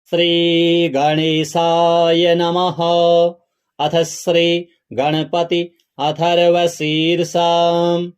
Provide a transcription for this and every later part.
श्री गणेशाय नमः। अथ श्री गणपति अथर्वशीर्षम्।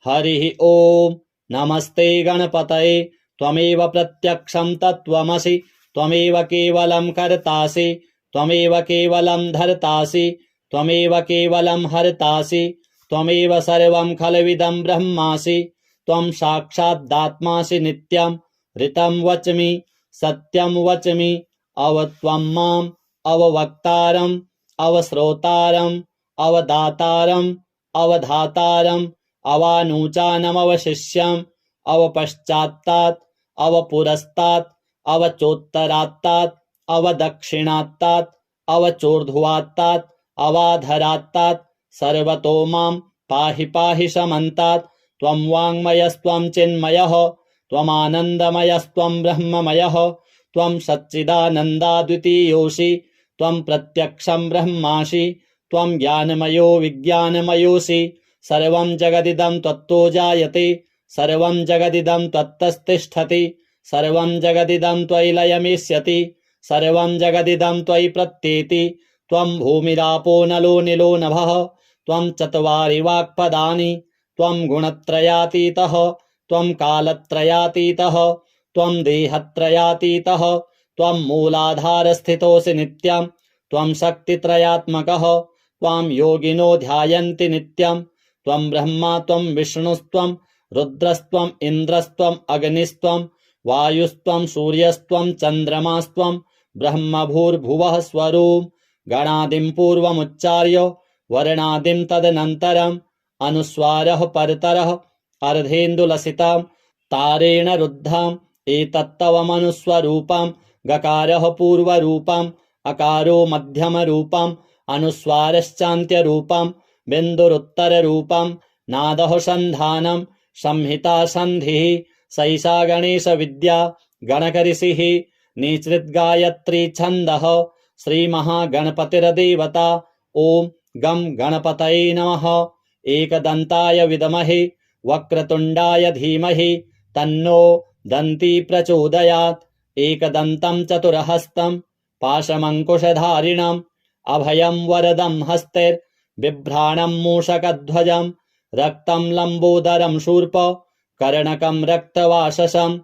हरिः ओम्। नमस्ते गणपतये। त्वमेव प्रत्यक्षं तत्त्वमसि। त्वमेव केवलं कर्तासि। त्वमेव केवलं धर्तासि। त्वमेव केवलं हर्तासि। त्वमेव सर्वं खलविदं ब्रह्मासि। त्वं साक्षादात्मासि नित्यं ऋतं वच्मि सत्यं वच्मि। अवत्वं माम् अववक्तारम् अवश्रोतारम् अवदातारम् अवधातारम् अवानुचानमवशिष्यम् अवपश्चात्तात् अवपुरस्तात् अवचोत्तरात्तात् अवदक्षिणात्तात् अवचोर्ध्वात्तात् अवाधरात्तात् सर्वतो मां पाहि पाहि समन्तात्। त्वं वाङ्मयस्त्वं चिन्मयः त्वमानन्दमयस्त्वं ब्रह्ममयः। त्वं सच्चिदानन्दाद्वितीयोऽसि। त्वं प्रत्यक्षं ब्रह्मासि। त्वं ज्ञानमयो विज्ञानमयोऽसि। सर्वं जगदिदं त्वत्तो जायते। सर्वं जगदिदं त्वत्तस्तिष्ठति। सर्वं जगदिदं त्वयि लयमिष्यति। सर्वं जगदिदं त्वयि प्रत्येति। त्वं भूमिरापो नलो निलो नभः। त्वं चत्वारि वाक्पदानि। त्वं गुणत्रयातीतः। त्वं कालत्रयातीतः। त्वं देहत्रयातीतः। त्वं मूलाधारस्थितोऽसि नित्यं। त्वं शक्तित्रयात्मकः। त्वां योगिनो ध्यायन्ति नित्यं। त्वं ब्रह्मा त्वं विष्णुस्त्वं रुद्रस्त्वं इन्द्रस्त्वं अग्निस्त्वं वायुस्त्वं सूर्यस्त्वं चन्द्रमास्त्वं ब्रह्मभूर्भुवः स्वरूम्। गणादिं पूर्वमुच्चार्य वर्णादिं तदनन्तरम् अनुस्वारः परतरः अर्धेन्दुलसितां तारेण रुद्धाम् एतत्तवमनुस्वरूपम्। गकारः पूर्वरूपम् अकारो मध्यमरूपम् अनुस्वारश्चान्त्यरूपम् बिन्दुरुत्तररूपम्। नादः सन्धानम् संहिता सन्धिः सैषा गणेशविद्या गणकऋषिः निसृद्गायत्री छन्दः। श्रीमहागणपतिर्देवता। ॐ गं गणपतये नमः। एकदन्ताय विद्महे वक्रतुण्डाय धीमहि तन्नो दन्ती प्रचोदयात्। एकदन्तं चतुर्हस्तं पाशमङ्कुशधारिणम् अभयं वरदं हस्तैर्बिभ्राणं मूषकध्वजं रक्तं लम्बोदरं शूर्प कर्णकं रक्तवाससं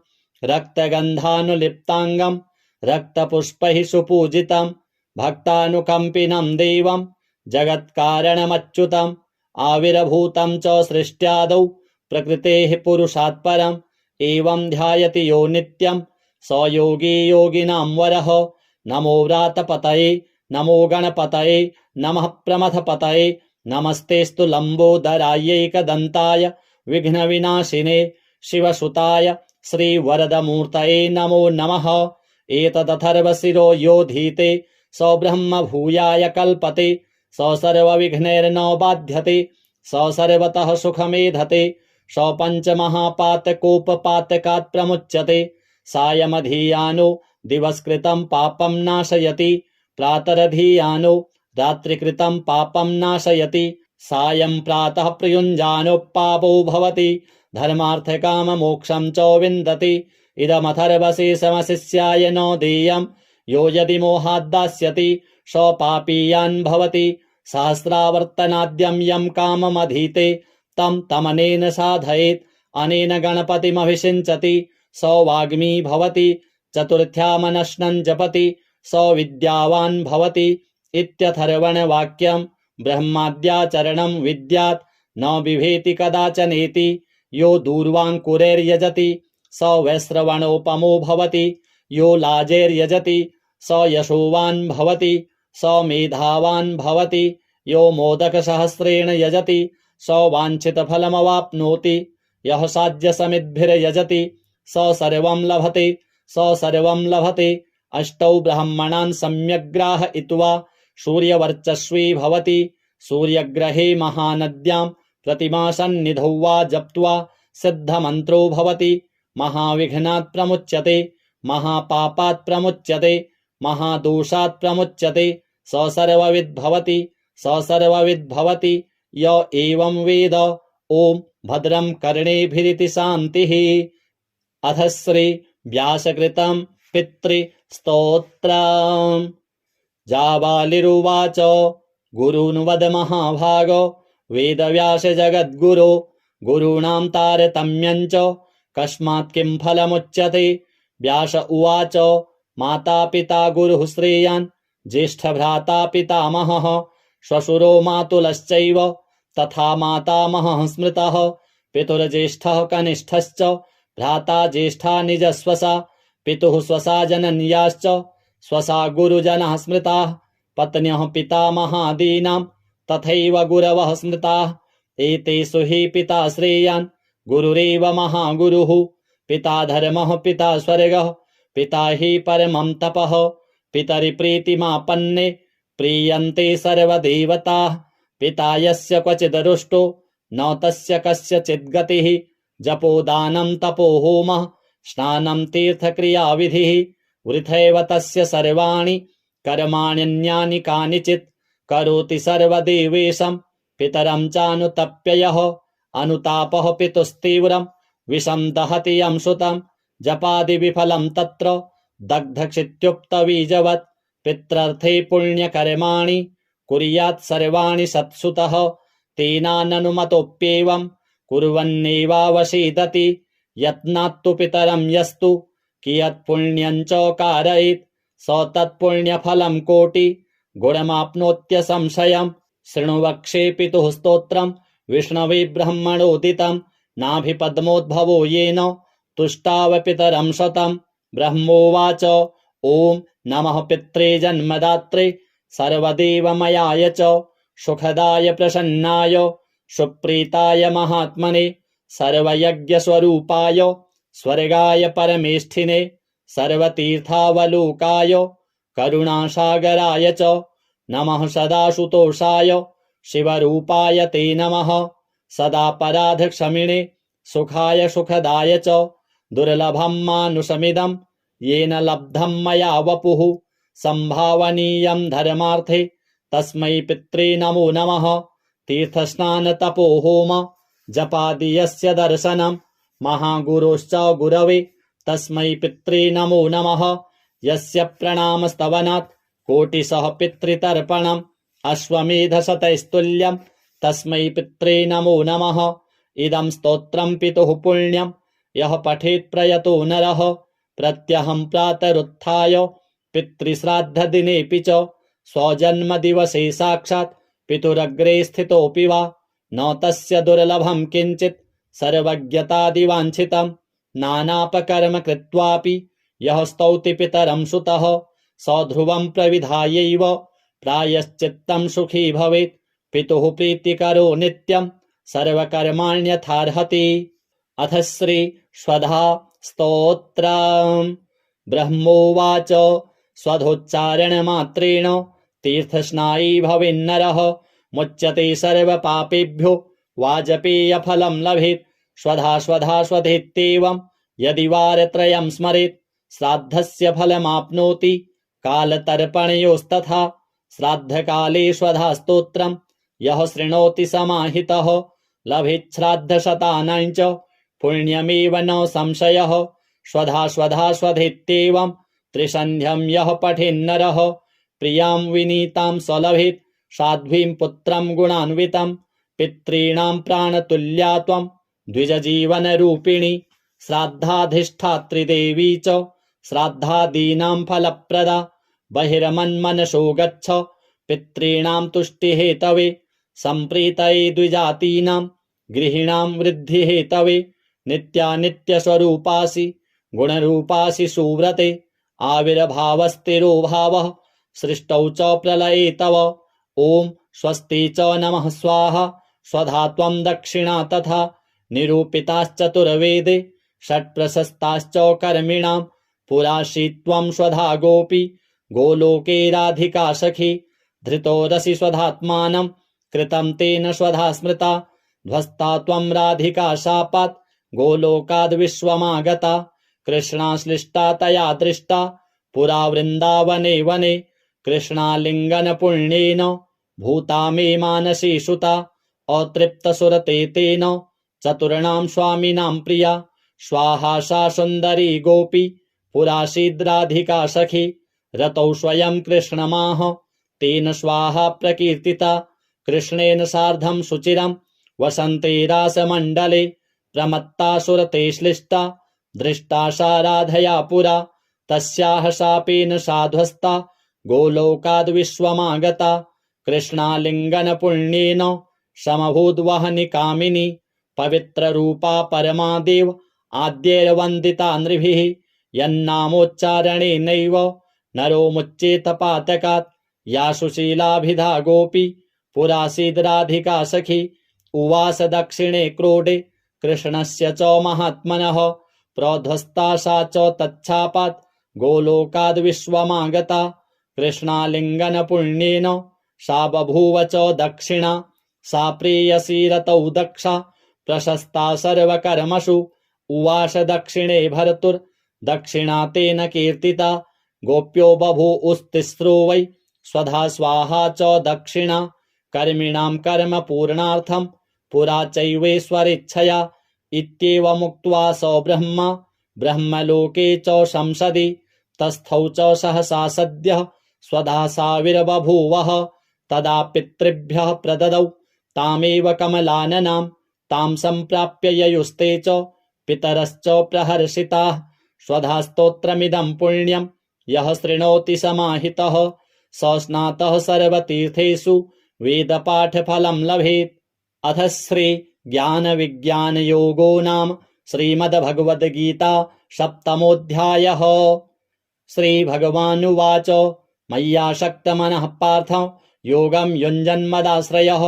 रक्तगन्धानुलिप्ताङ्गं रक्तपुष्पैः सुपूजितं भक्तानुकम्पिनं देवं जगत्कारणमच्युतम् आविर्भूतं च सृष्ट्यादौ प्रकृतेः पुरुषात् परम्। एवं ध्यायति यो नित्यं स योगी योगिनां वरः। नमो व्रातपतये नमो गणपतये नमः प्रमथपतये नमस्तेस्तु लम्बोदरायैकदन्ताय विघ्नविनाशिने शिवसुताय श्रीवरदमूर्तये नमो नमः। एतदथर्वशिरो योधीते स ब्रह्म भूयाय कल्पते। स सर्वविघ्नैर्न बाध्यते। स सर्वतः सुखमेधते। स पञ्चमहापातकोपपातकात् प्रमुच्यते। सायमधीयानो दिवसकृतं पापं नाशयति। प्रातरधीयानो रात्रिकृतं पापं नाशयति। सायं प्रातः प्रयुञ्जानो पापो भवति। धर्मार्थकाममोक्षं च विन्दति। इदमथर्वशीर्षमशिष्याय न देयं यो यदि मोहाद्दास्यति स पापीयान् भवति। सहस्रावर्तनाद्यं यं काममधीते तं तमनेन साधयेत्। अनेन गणपतिमभिषिञ्चति स वाग्मी भवति। चतुर्थ्यामनश्नं जपति स विद्यावान् भवति। इत्यथर्वणवाक्यं ब्रह्माद्याचरणं विद्यात् न बिभेति कदाचनेति। यो दूर्वाङ्कुरैर्यजति स वैश्रवणोपमो भवति। यो लाजैर्यजति स यशोवान् भवति। स मेधावान् भवति। यो मोदकसहस्रेण यजति स वाञ्छितफलमवाप्नोति। यः साध्यसमिद्भिर्यजति स सर्वं लभते। स सर्वं लभते। अष्टौ ब्राह्मणान् सम्यग्राहयित्वा सूर्यवर्चस्वी भवति। सूर्यग्रहे महानद्यां प्रतिमासन्निधौ वा जप्त्वा सिद्धमन्त्रो भवति। महाविघ्नात् प्रमुच्यते। महापापात् प्रमुच्यते। महादोषात् प्रमुच्यते। स सर्वविद् भवति। स सर्वविद् भवति। य एवं वेद। ॐ भद्रं कर्णेभिरिति शान्तिः। अथ श्री व्यासकृतं पितृ स्तोत्रम्। जाबालिरुवाच गुरून् वद महाभागो वेदव्यास जगद्गुरो गुरूणां तारतम्यं च कस्मात् किं फलमुच्यते। व्यास उवाच माता पिता गुरुः श्रेयान् ज्येष्ठभ्राता पितामहः श्वशुरो मातुलश्चैव तथा मातामहः स्मृतः पितुर्ज्येष्ठः कनिष्ठश्च भ्राता ज्येष्ठा निजस्वसा पितुः स्वसा जनन्याश्च स्वसा गुरुजनः स्मृताः पत्न्यः पितामहादीनां तथैव गुरवः स्मृताः एतेषु हि पिता श्रेयान् गुरुरेव महागुरुः पिता धर्मः पिता स्वर्गः पिता हि परमं तपः पितरि प्रीतिमापन्ने प्रीयन्ते सर्वदेवताः पिता यस्य क्वचिद् रुष्टो न तस्य कस्यचित् गतिः जपो दानं तपो होमः स्नानं तीर्थक्रियाविधिः वृथैव तस्य सर्वाणि कर्माण्यन्यानि कानिचित् करोति सर्वदेवेशं पितरं चानुतप्य यः अनुतापः पितुस्तीव्रं विषं दहति यं सुतं जपादिविफलं तत्र दग्धक्षित्युक्तबीजवत् पित्रर्थे पुण्यकर्माणि कुर्यात् सर्वाणि सत्सुतः तेनाननुमतोऽप्येवं कुर्वन्नेवावसीदति यत्नात्तु पितरं यस्तु कियत् पुण्यं च कारयेत् स तत्पुण्यफलं कोटि गुणमाप्नोत्यसंशयम्। शृणु वक्षे पितुः स्तोत्रम् विष्णवे ब्रह्मणोदितम् नाभिपद्मोद्भवो येन तुष्टाव पितरं शतम्। ब्रह्मोवाच ॐ नमः पित्रे जन्मदात्रे सर्वदेवमयाय च सुखदाय प्रसन्नाय सुप्रीताय महात्मने सर्वयज्ञस्वरूपाय स्वर्गाय परमेष्ठिने सर्वतीर्थावलोकाय करुणासागराय च नमः सदाशुतोषाय शिवरूपाय ते नमः सदापराधक्षमिणे सुखाय सुखदाय च दुर्लभं मानुषमिदं येन लब्धं मया वपुः संभावनीयं धर्मार्थे तस्मै पित्रे नमो नमः। तीर्थस्नान तपो होम जपादि यस्य दर्शनं महागुरोश्च गुरवे तस्मै पित्रे नमो नमः। यस्य प्रणामस्तवनात् कोटिशः पितृतर्पणम् अश्वमेधशतैस्तुल्यं तस्मै पित्रे नमो नमः। इदं स्तोत्रं पितुः पुण्यं यः पठेत् प्रयतो नरः प्रत्यहं प्रातरुत्थाय पितृश्राद्धदिनेऽपि च स्वजन्मदिवसे साक्षात् पितुरग्रे स्थितोऽपि वा न तस्य दुर्लभं किञ्चित् सर्वज्ञतादिवाञ्छितं नानापकर्म कृत्वापि यः स्तौति पितरं सुतः स ध्रुवं प्रविधायैव प्रायश्चित्तं सुखी भवेत् पितुः प्रीतिकरो नित्यं सर्वकर्माण्यथार्हति। अथ श्री स्वधा स्तोत्रम्। ब्रह्मोवाच स्वधोच्चारणमात्रेण तीर्थस्नायी भवेन्नरः मुच्यते सर्वपापेभ्यो वाजपेयफलं लभेत्। स्वधा स्वधा स्वधेत्येवं यदि वारत्रयं स्मरेत् श्राद्धस्य फलमाप्नोति कालतर्पणयोस्तथा। श्राद्धकाले स्वधा स्तोत्रं यः शृणोति समाहितः लभेत् श्राद्धशतानां च पुण्यमेव न संशयः। स्वधा स्वधा स्वधेत्येवं त्रिसन्ध्यं यः पठेन्नरः प्रियां विनीतां स लभेत् साध्वीं पुत्रं गुणान्वितं। पितॄणां प्राणतुल्या त्वं द्विजजीवनरूपिणी श्राद्धाधिष्ठात्री देवी च श्राद्धादीनां फलप्रदा। बहिर्मन्मनसो गच्छ पितॄणां तुष्टिहेतवे सम्प्रीतये द्विजातीनां गृहिणां वृद्धिहेतवे। नित्यानित्यस्वरूपासि गुणरूपासि सुव्रते आविर्भावस्तिरोभावः सृष्टौ च प्रलये तव। ॐ स्वस्ति च नमः स्वाहा स्वधा त्वं दक्षिणा तथा निरूपिताश्चतुर्वेदे षट्प्रशस्ताश्च कर्मिणां पुराशी त्वं स्वधा गोपी गोलोके राधिका सखी। धृतो रसि स्वधात्मानं कृतं तेन स्वधा स्मृता ध्वस्ता त्वं राधिका शापात् गोलोकाद् विश्वमागता। कृष्णाश्लिष्टा तया दृष्टा पुरा वृन्दावने वने कृष्णालिङ्गनपुण्येन भूता मे मानसी सुता। अतृप्तसुरते तेन चतुर्णां स्वामिनां प्रिया स्वाहा सा सुन्दरी गोपी पुरासीद्राधिका सखी रतौ स्वयं कृष्णमाह तेन स्वाहा प्रकीर्तिता कृष्णेन सार्धं शुचिरं वसन्ते रासमण्डले प्रमत्ता सुरते श्लिष्टा दृष्टा सा राधया पुरा तस्याः शापेन साध्वस्ता गोलोकाद्विश्वमागता कृष्णालिङ्गन पुण्येन समभूद्वहनि कामिनी पवित्ररूपा परमादेव आद्यैर्वन्दिता नृभिः यन्नामोच्चारणेनैव नरो मुच्येत पातकात् या सुशीलाभिधा गोपी पुरासीद्राधिका सखी उवास दक्षिणे क्रोडे कृष्णस्य च महात्मनः प्रोध्वस्ता सा च तच्छापात् गोलोकाद्विश्वमागता कृष्णालिङ्गन पुण्येन सा बभूव च दक्षिणा सा प्रेयसी रतौ दक्षा प्रशस्ता सर्वकर्मसु उवास दक्षिणे भर्तुर्दक्षिणा तेन कीर्तिता गोप्यो बभूवुस्तिस्रो वै स्वधा स्वाहा च दक्षिणा कर्मिणां कर्म पूर्णार्थं पुरा चैवेश्वरेच्छया इत्येवमुक्त्वा स ब्रह्मा ब्रह्मलोके च संसदि तस्थौ च सहसा सद्यः स्वधा साविर्बभूवः तदा पितृभ्यः प्रददौ तामेव कमलाननां तां सम्प्राप्य ययुस्ते च पितरश्च प्रहर्षिताः स्वधा स्तोत्रमिदं पुण्यं यः शृणोति समाहितः स स्नातः सर्वतीर्थेषु वेदपाठफलं लभेत्। अथ श्री ज्ञानविज्ञानयोगो नाम श्रीमद्भगवद्गीता सप्तमोऽध्यायः। श्रीभगवानुवाच मय्यासक्तमनः पार्थ योगं युञ्जन्मदाश्रयः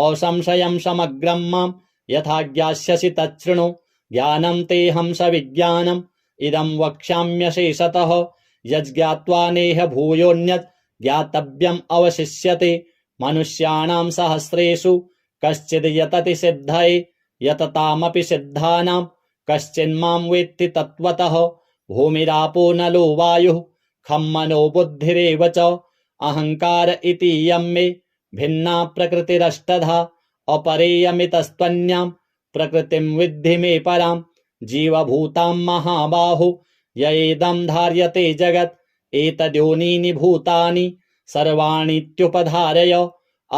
असंशयं समग्रं मां यथा ज्ञास्यसि तच्छृणु ज्ञानं तेऽहं सविज्ञानम् इदं वक्ष्याम्यशेषतः यज्ज्ञात्वा नेह भूयोऽन्यत् ज्ञातव्यम् अवशिष्यते मनुष्याणां सहस्रेषु कश्चिद् यतति सिद्धये यततामपि सिद्धानां कश्चिन्मां वेत्ति तत्त्वतः भूमिरापो नलो वायुः खं मनो बुद्धिरेव च अहङ्कार इति यं मे भिन्ना प्रकृतिरष्टधा अपरेयमितस्त्वन्यां प्रकृतिं विद्धि मे परां जीवभूतां महाबाहो ययेदं धार्यते जगत् एतद्योनीनि भूतानि सर्वाणीत्युपधारय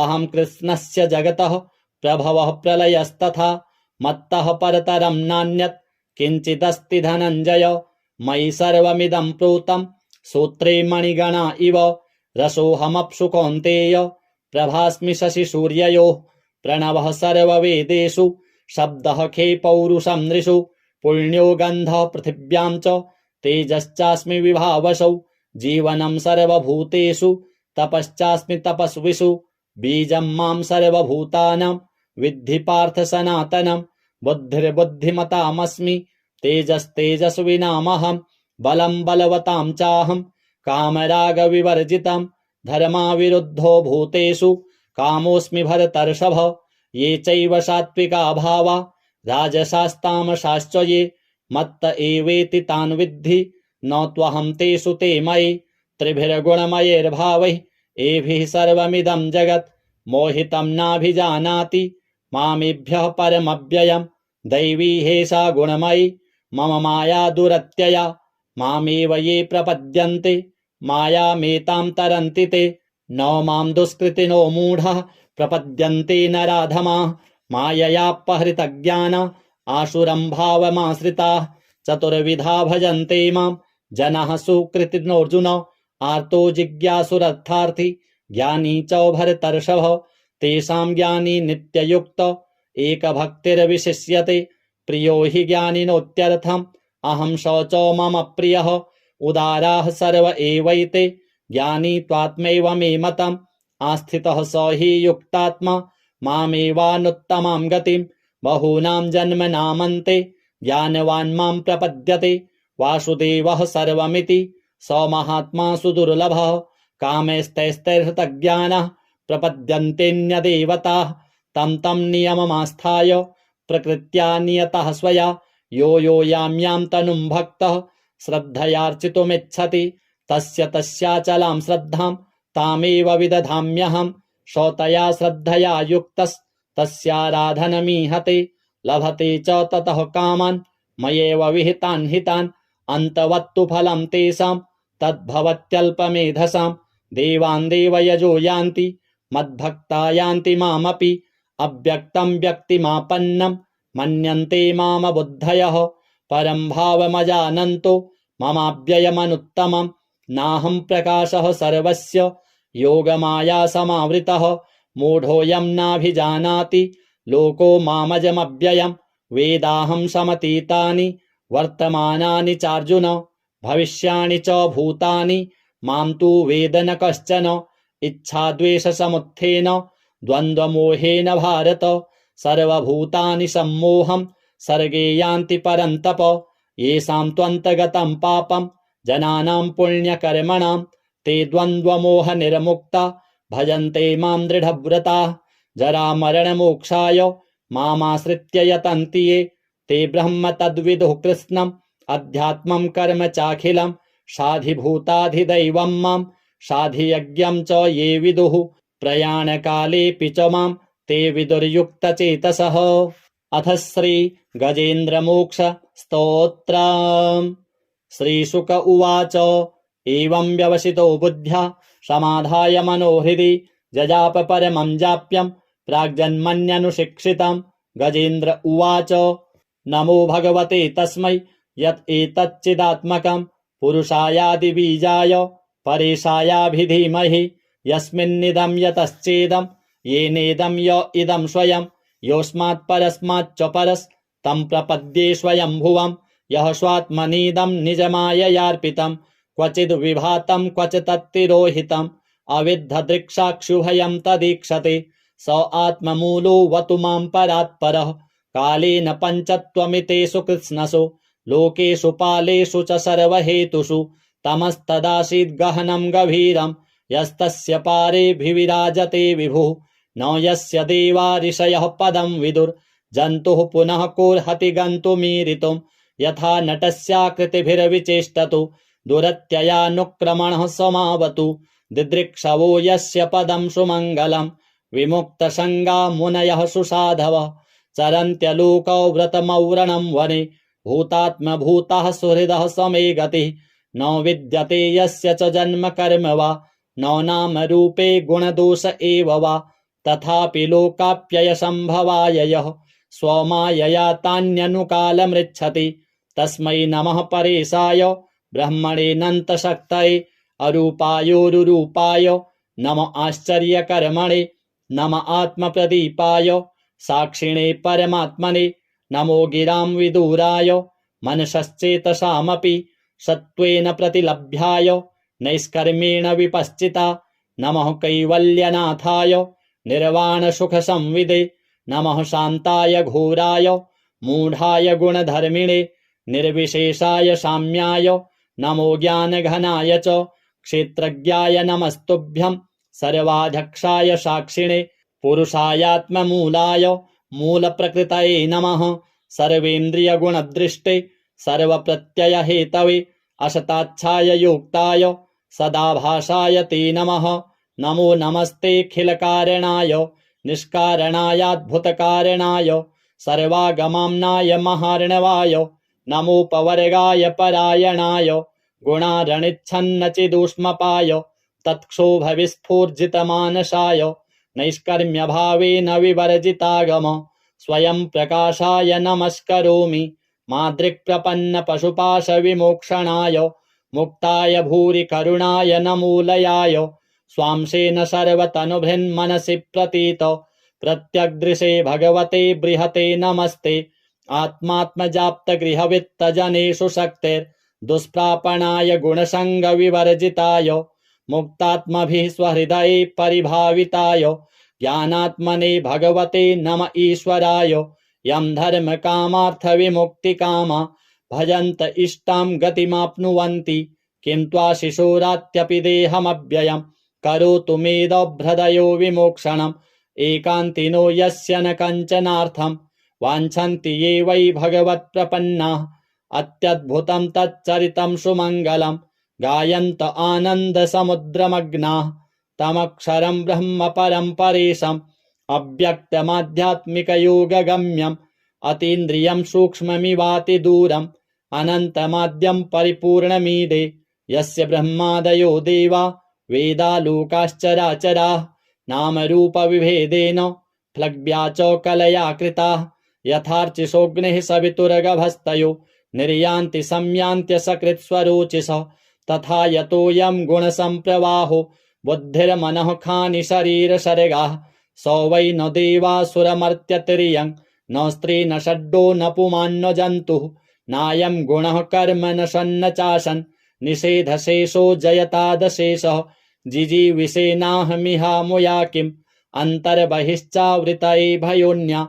अहं कृष्णस्य जगतः प्रभवः प्रलयस्तथा मत्तः परतरं नान्यत् किञ्चिदस्ति धनञ्जय मयि सर्वमिदं प्रोतं सूत्रे मणिगणा इव रसोऽहमप्सु कौन्तेय प्रभास्मि शशिसूर्ययोः प्रणवः सर्ववेदेषु शब्दः खे पौरुषं नृषु पुण्यो गन्धः पृथिव्यां च तेजश्चास्मि विभावसौ जीवनं सर्वभूतेषु तपश्चास्मि तपस्विषु बीजं मां सर्वभूतानां विद्धि पार्थ सनातनं बुद्धिर्बुद्धिमतामस्मि तेजस्तेजस्विनामहं बलं बलवतां चाहं कामरागविवर्जितं धर्माविरुद्धो भूतेषु कामोऽस्मि भरतर्षभ ये चैव सात्विका भावा राजसास्तामसाश्च ये मत्त एवेति तान् विद्धि न त्वहं तेषु ते मयि त्रिभिर्गुणमयैर्भावैः एभिः सर्वमिदं जगत् मोहितं नाभिजानाति मामेभ्यः परमव्ययं दैवी हेषा गुणमयी मम माया दुरत्यया मामेव ये प्रपद्यन्ते मायामेतां तरन्ति ते न मां दुष्कृतिनो मूढः प्रपद्यन्ते नराधमाः माययापहृतज्ञाना आसुरं भावमाश्रिताः चतुर्विधा भजन्ते मां जनाः सुकृतिनोऽर्जुन आर्तो जिज्ञासुरर्थार्थी ज्ञानी च भरतर्षभ तेषां ज्ञानी नित्ययुक्त एकभक्तिर्विशिष्यते प्रियो हि ज्ञानिनोत्यर्थम् अहं स च मम प्रियः उदाराः सर्व एवैते ज्ञानी त्वात्मैव मे मतम् आस्थितः स हि युक्तात्मा मामेवानुत्तमां गतिं बहूनां जन्मनामन्ते ज्ञानवान् मां प्रपद्यते वासुदेवः सर्वमिति स महात्मा सुदुर्लभः कामैस्तैस्तैर्हृतज्ञानः प्रपद्यन्तेऽन्यदेवताः तं तं नियममास्थाय प्रकृत्या नियतः स्वया यो यो यां यां तनुं भक्तः श्रद्धयार्चितुमिच्छति तस्य तस्याचलां श्रद्धां तामेव विदधाम्यहम् सतया श्रद्धया युक्तस्तस्याराधनमीहते लभते च ततः कामान् मयैव विहितान् हितान् अन्तवत्तु फलं तेषां तद्भवत्यल्पमेधसां देवान् देवयजो यान्ति मद्भक्ता यान्ति मामपि अव्यक्तं व्यक्तिमापन्नं मन्यन्ते मामबुद्धयः परं भावमजानन्तो ममाव्ययमनुत्तमं नाहं प्रकाशः सर्वस्य योगमाया समावृतः मूढोऽयं नाभिजानाति लोको मामजमव्ययम् वेदाहं समतीतानि वर्तमानानि चार्जुन भविष्याणि च भूतानि मां तु वेद न कश्चन इच्छाद्वेषसमुत्थेन द्वन्द्वमोहेन भारत सर्वभूतानि सम्मोहं सर्गे यान्ति परन्तप येषां त्वन्तगतं पापं जनानां पुण्यकर्मणां ते द्वन्द्वमोहनिर्मुक्ता भजन्ते मां दृढव्रताः जरामरणमोक्षाय मामाश्रित्य यतन्ति ये ते ब्रह्म तद्विदुः कृत्स्नम् अध्यात्मं कर्म चाखिलं साधिभूताधिदैवं मां साधियज्ञं च ये विदुः प्रयाणकालेऽपि च मां ते विदुर्युक्तचेतसः। अथ श्री गजेन्द्रमोक्ष स्तोत्रम्। श्रीशुक उवाच एवं व्यवसितो बुद्ध्या समाधाय मनोहृदि जजाप परमं जाप्यं प्राग्जन्मन्यनुशिक्षितं। गजेन्द्र उवाच नमो भगवते तस्मै यत् एतच्चिदात्मकं पुरुषायादिबीजाय परेशायाभिधीमहि यस्मिन्निदं यतश्चेदं येनेदं य इदं स्वयं योऽस्मात् परस्माच्च परस्तं प्रपद्ये स्वयंभुवं यः स्वात्मनीदं निजमाययार्पितं क्वचिद् विभातं क्वच तत्तिरोहितम् अविद्धदृक्साक्षुभयं तदीक्षते स आत्ममूलो वतु मां परात्परः कालेन पञ्चत्वमितेषु कृत्स्नसु लोकेषु पालेषु च सर्वहेतुषु तमस्तदासीद् गहनं गभीरं यस्तस्य पारेऽभिविराजते विभुः न यस्य देवा ऋषयः पदं विदुर्जन्तुः पुनः कोर्हति गन्तुमीरितुं यथा नटस्याकृतिभिर्विचेष्टतु दुरत्ययानुक्रमणः समावतु दिदृक्षवो यस्य पदं सुमङ्गलं विमुक्तसङ्गा मुनयः सुसाधवः चरन्त्यलोकौ व्रतमौरणं वने भूतात्मभूतः सुहृदः समे गतिः न विद्यते यस्य च जन्म कर्म वा न नाम रूपे गुणदोष एव वा तथापि लोकाप्ययसम्भवाय यः स्वमायया तान्यनुकालमृच्छति तस्मै नमः परेशाय ब्रह्मणेऽनन्तशक्तये अरूपायोरुरूपाय नम आश्चर्यकर्मणे नम आत्मप्रदीपाय साक्षिणे परमात्मने नमो गिरां विदुराय मनसश्चेतसामपि सत्त्वेन प्रतिलभ्याय नैष्कर्मेण विपश्चिता नमः कैवल्यनाथाय निर्वाणसुखसंविदे नमः शान्ताय घोराय मूढाय गुणधर्मिणे निर्विशेषाय साम्याय नमो ज्ञानघनाय च क्षेत्रज्ञाय नमस्तुभ्यं सर्वाध्यक्षाय साक्षिणे पुरुषायात्ममूलाय मूलप्रकृतये नमः सर्वेन्द्रियगुणदृष्टे सर्वप्रत्ययहेतवे असताच्छाय योक्ताय सदाभासाय ते नमः नमो नमस्तेऽखिलकारणाय निष्कारणायाद्भुतकारणाय सर्वागमाम्नाय महार्णवाय नमोपवर्गाय परायणाय गुणारणिच्छन्नचिदूष्मपाय तत्क्षोभविस्फूर्जितमानसाय नैष्कर्म्यभावेन विवर्जितागम स्वयं प्रकाशाय नमस्करोमि मादृक्प्रपन्नपशुपाशविमोक्षणाय मुक्ताय भूरि करुणाय नमूलयाय स्वांशेन सर्वतनुभृन्मनसि प्रतीत प्रत्यग्दृशे भगवते बृहते नमस्ते आत्मात्मजाप्तगृहवित्तजनेषु शक्तिर्दुष्प्रापणाय गुणसङ्गविवर्जिताय मुक्तात्मभिः स्वहृदये परिभाविताय ज्ञानात्मने भगवते नम ईश्वराय यं धर्मकामार्थविमुक्तिकामा भजन्त इष्टां गतिमाप्नुवन्ति किं त्वाशिशोरात्यपि देहमव्ययं करोतु मेदभ्रदयो विमोक्षणम् एकान्तिनो यस्य न कञ्चनार्थं वाञ्छन्ति ये वै भगवत्प्रपन्नाः अत्यद्भुतं तच्चरितं सुमङ्गलं गायन्त आनन्दसमुद्रमग्नाः तमक्षरं ब्रह्म परं परेशम् अव्यक्तमाध्यात्मिकयोगगम्यम् अतीन्द्रियं सूक्ष्ममिवातिदूरं अनन्तमाद्यं परिपूर्णमीदे यस्य ब्रह्मादयो देवा वेदालोकाश्चराचराः नामरूपविभेदेन फ्लग्व्या च कलया कृताः यथार्चिषोऽग्निः सवितुर्गभस्तयो निर्यान्ति संयान्त्य सकृत्स्वरोचिषः तथा यतोऽयं गुणसम्प्रवाहो बुद्धिर्मनः खानि शरीरसर्गाः स वै न देवासुरमर्त्यतिर्यं न स्त्री न षड्डो न पुमान् न जन्तुः नायं गुणः कर्म न सन्न चासन् निषेधशेषो जयतादशेषः जिजीविषेनाहमिहामुया किम् अन्तर्बहिश्चावृतये भयोन्या